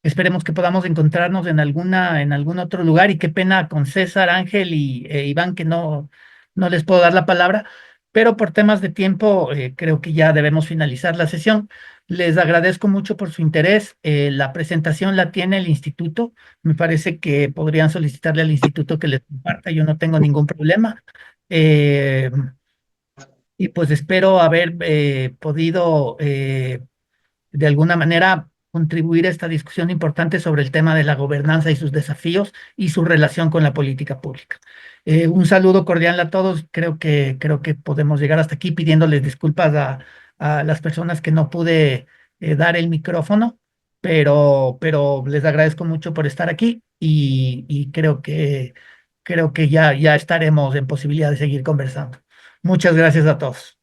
Esperemos que podamos encontrarnos en algún otro lugar, y qué pena con César, Ángel e Iván que no les puedo dar la palabra, pero por temas de tiempo creo que ya debemos finalizar la sesión. Les agradezco mucho por su interés. La presentación la tiene el instituto. Me parece que podrían solicitarle al instituto que les comparta. Yo no tengo ningún problema. Eh, y pues espero haber podido de alguna manera contribuir a esta discusión importante sobre el tema de la gobernanza y sus desafíos y su relación con la política pública. Un saludo cordial a todos. Creo que podemos llegar hasta aquí, pidiéndoles disculpas a las personas que no pude dar el micrófono, pero les agradezco mucho por estar aquí, y creo que ya estaremos en posibilidad de seguir conversando. Muchas gracias a todos.